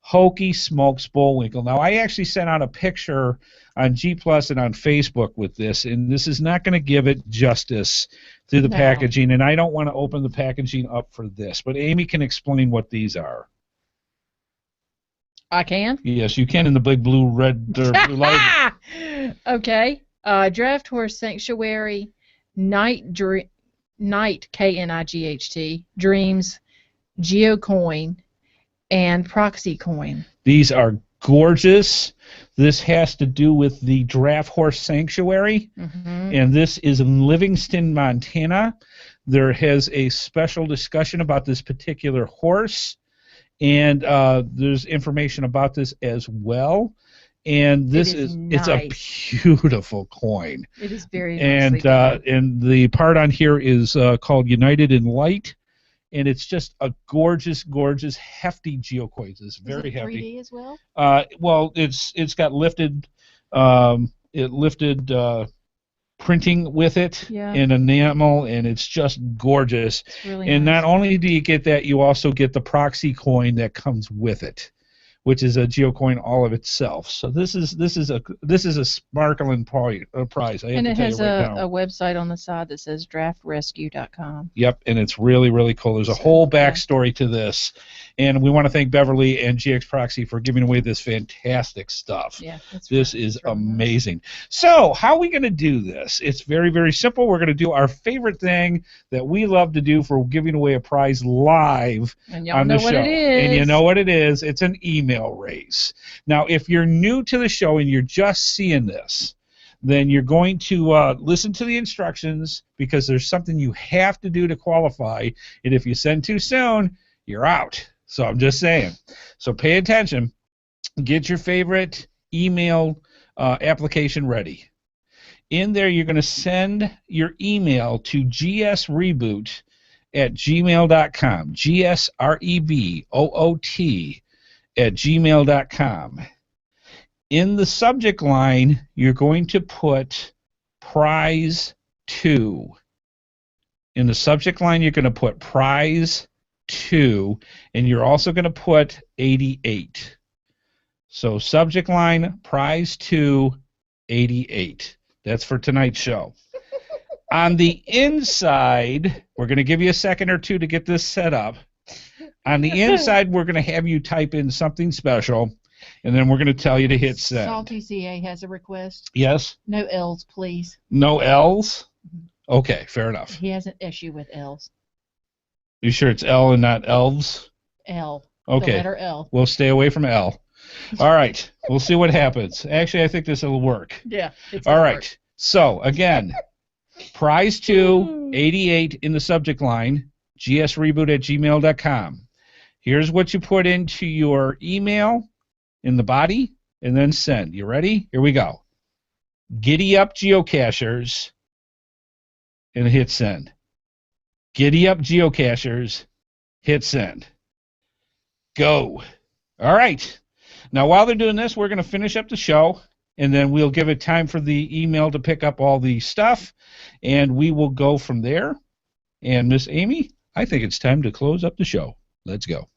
Hokey Smokes Bullwinkle. Now, I actually sent out a picture on G Plus and on Facebook with this, and this is not going to give it justice through the packaging, and I don't want to open the packaging up for this, but Amy can explain what these are. I can? Yes, you can in the big blue blue light. Okay. Draft Horse Sanctuary, Night, K-N-I-G-H-T, Dreams, Geocoin, and Proxy Coin. These are gorgeous. This has to do with the Draft Horse Sanctuary, and this is in Livingston, Montana. There has a special discussion about this particular horse, and there's information about this as well. And this is nice. It's a beautiful coin. It is very nice. And the part on here is called United in Light. And it's just a gorgeous, gorgeous, hefty geocoin. It's very hefty. 3D as well? Well, it's got lifted, printing with it in enamel, and it's just gorgeous. It's really and nice. Not only do you get that, you also get the proxy coin that comes with it, which is a geocoin all of itself. So this is a sparkling prize. And it has a website on the side that says draftrescue.com. Yep, and it's really, really cool. There's a whole backstory to this, and we want to thank Beverly and GX Proxy for giving away this fantastic stuff. Yeah, this is amazing. Nice. So how are we going to do this? It's very, very simple. We're going to do our favorite thing that we love to do for giving away a prize live on the show. And you know what it is. It's an email race. Now, if you're new to the show and you're just seeing this, then you're going to listen to the instructions, because there's something you have to do to qualify, and if you send too soon, you're out. So I'm just saying. So pay attention. Get your favorite email application ready. In there, you're going to send your email to gsreboot@gmail.com. GSREBOOT@gmail.com. In the subject line, you're going to put prize 2. In the subject line, you're going to put prize 2, and you're also going to put 88. So subject line, prize 2, 88. That's for tonight's show. On the inside, we're going to give you a second or two to get this set up. On the inside, we're going to have you type in something special, and then we're going to tell you to hit send. Salty CA has a request. Yes? No L's, please. No L's? Okay, fair enough. He has an issue with L's. You sure it's L and not elves? L. Okay. The letter L. We'll stay away from L. All right. We'll see what happens. Actually, I think this will work. Yeah. All right. Work. So, again, prize 2, 88 in the subject line, gsreboot@gmail.com. Here's what you put into your email in the body, and then send. You ready? Here we go. Giddy up geocachers, and hit send. Giddy up geocachers, hit send. Go. All right. Now, while they're doing this, we're going to finish up the show, and then we'll give it time for the email to pick up all the stuff, and we will go from there. And Miss Amy, I think it's time to close up the show. Let's go.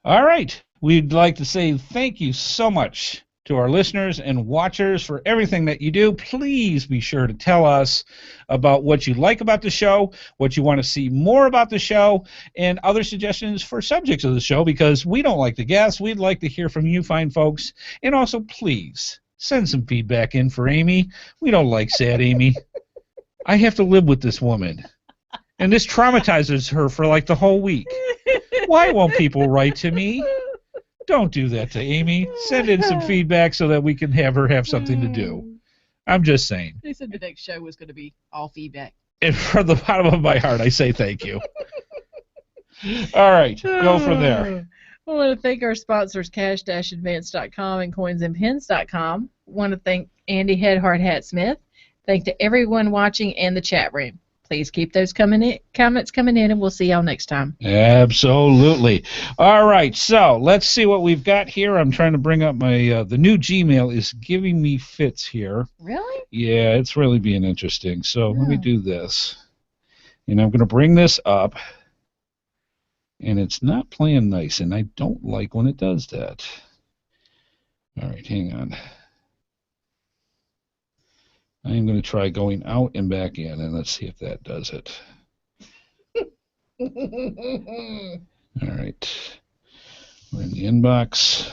All right. We'd like to say thank you so much to our listeners and watchers for everything that you do. Please be sure to tell us about what you like about the show, what you want to see more about the show, and other suggestions for subjects of the show, because we don't like to guess. We'd like to hear from you fine folks. And also, please send some feedback in for Amy. We don't like sad Amy. I have to live with this woman, and this traumatizes her for like the whole week. Why won't people write to me? Don't do that to Amy. Send in some feedback so that we can have her have something to do. I'm just saying. They said the next show was going to be all feedback. And from the bottom of my heart, I say thank you. All right, go from there. I want to thank our sponsors, cash-advance.com and coinsandpins.com. I want to thank Andy HeadHardHat Smith. Thank to everyone watching and the chat room. please keep those comments coming in, and we'll see y'all next time. Absolutely. All right, so let's see what we've got here. I'm trying to bring up my the new Gmail is giving me fits here. Really? Yeah, it's really being interesting. So let me do this. And I'm going to bring this up. And it's not playing nice, and I don't like when it does that. All right, hang on. I am going to try going out and back in, and let's see if that does it. All right. We're in the inbox.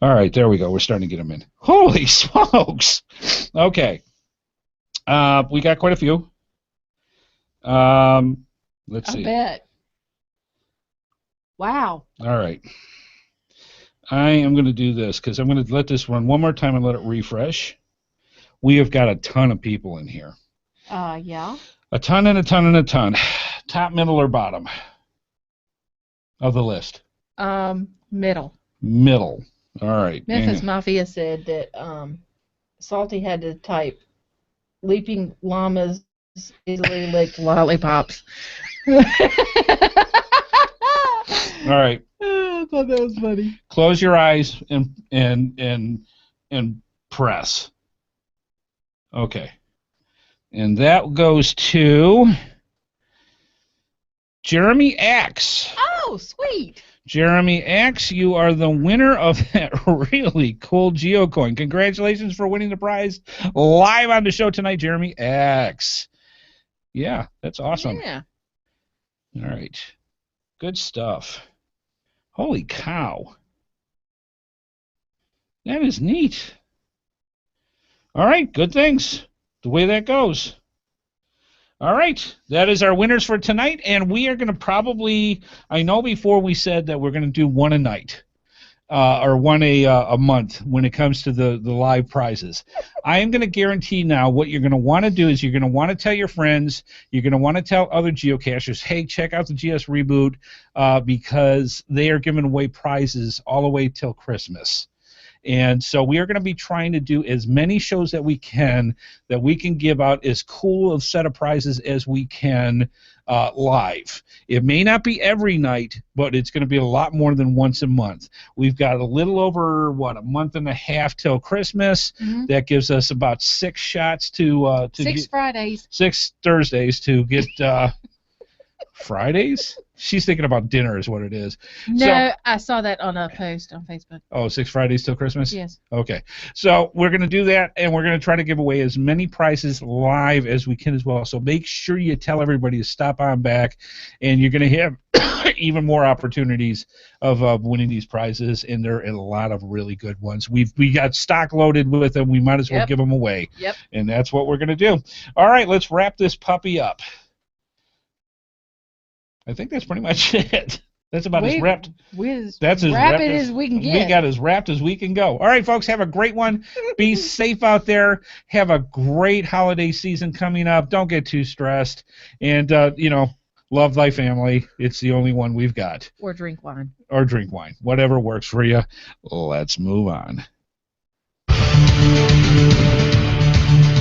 All right, there we go. We're starting to get them in. Holy smokes! Okay. We got quite a few. Let's see. I bet. Wow. All right. I am going to do this because I'm going to let this run one more time and let it refresh. We have got a ton of people in here. Yeah. A ton and a ton and a ton. Top, middle, or bottom of the list? Middle. Middle. All right. Memphis Mafia said that Salty had to type leaping llamas easily licked lollipops. All right. I thought that was funny. Close your eyes and press. Okay. And that goes to Jeremy X. Oh, sweet. Jeremy X, you are the winner of that really cool geocoin. Congratulations for winning the prize live on the show tonight, Jeremy X. Yeah, that's awesome. Yeah. All right. Good stuff. Holy cow. That is neat. All right, good things. The way that goes. All right, that is our winners for tonight, and we are going to probably, I know before we said that we're going to do one a night, or one a month when it comes to the live prizes. I am going to guarantee now what you're going to want to do is you're going to want to tell your friends, you're going to want to tell other geocachers, hey, check out the GS Reboot because they are giving away prizes all the way till Christmas. And so we are going to be trying to do as many shows that we can give out as cool of set of prizes as we can live. It may not be every night, but it's going to be a lot more than once a month. We've got a little over, a month and a half till Christmas. Mm-hmm. That gives us about 6 shots to 6 Fridays. 6 Thursdays to get Fridays? She's thinking about dinner is what it is. No, so, I saw that on a post on Facebook. Oh, 6 Fridays till Christmas? Yes. Okay. So we're going to do that, and we're going to try to give away as many prizes live as we can as well. So make sure you tell everybody to stop on back, and you're going to have even more opportunities of winning these prizes, and there are a lot of really good ones. We got stock loaded with them. We might as well give them away. Yep. And that's what we're going to do. All right, let's wrap this puppy up. I think that's pretty much it. That's about as wrapped. That's as wrapped as we can get. We got as wrapped as we can go. All right, folks, have a great one. Be safe out there. Have a great holiday season coming up. Don't get too stressed. And, love thy family. It's the only one we've got. Or drink wine. Or drink wine. Whatever works for you. Let's move on.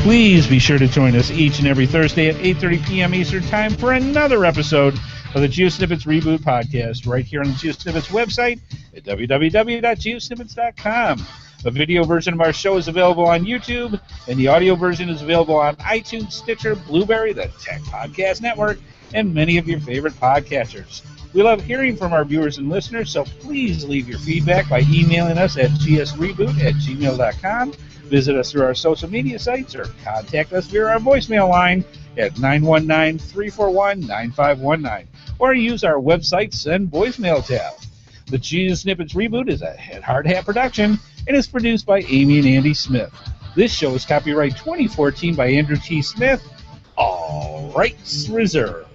Please be sure to join us each and every Thursday at 8:30 p.m. Eastern Time for another episode of the GeoSnippits Reboot Podcast right here on the GeoSnippits website at www.geosnippits.com. The video version of our show is available on YouTube, and the audio version is available on iTunes, Stitcher, Blueberry, the Tech Podcast Network, and many of your favorite podcasters. We love hearing from our viewers and listeners, so please leave your feedback by emailing us at gsreboot@gmail.com. Visit us through our social media sites or contact us via our voicemail line at 919-341-9519 or use our website Send Voicemail tab. The GeoSnippits Reboot is a HeadHardHat production and is produced by Amy and Andy Smith. This show is copyright 2014 by Andrew T. Smith. All rights reserved.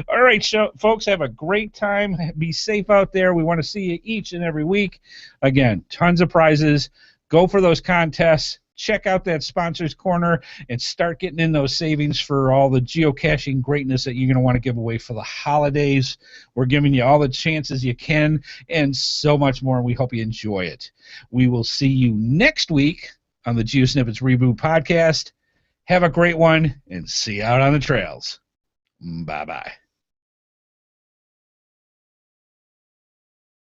All right, folks, have a great time. Be safe out there. We want to see you each and every week. Again, tons of prizes. Go for those contests. check out that Sponsors Corner and start getting in those savings for all the geocaching greatness that you're going to want to give away for the holidays. We're giving you all the chances you can and so much more, and we hope you enjoy it. We will see you next week on the GeoSnippits Reboot Podcast. Have a great one, and see you out on the trails. Bye-bye.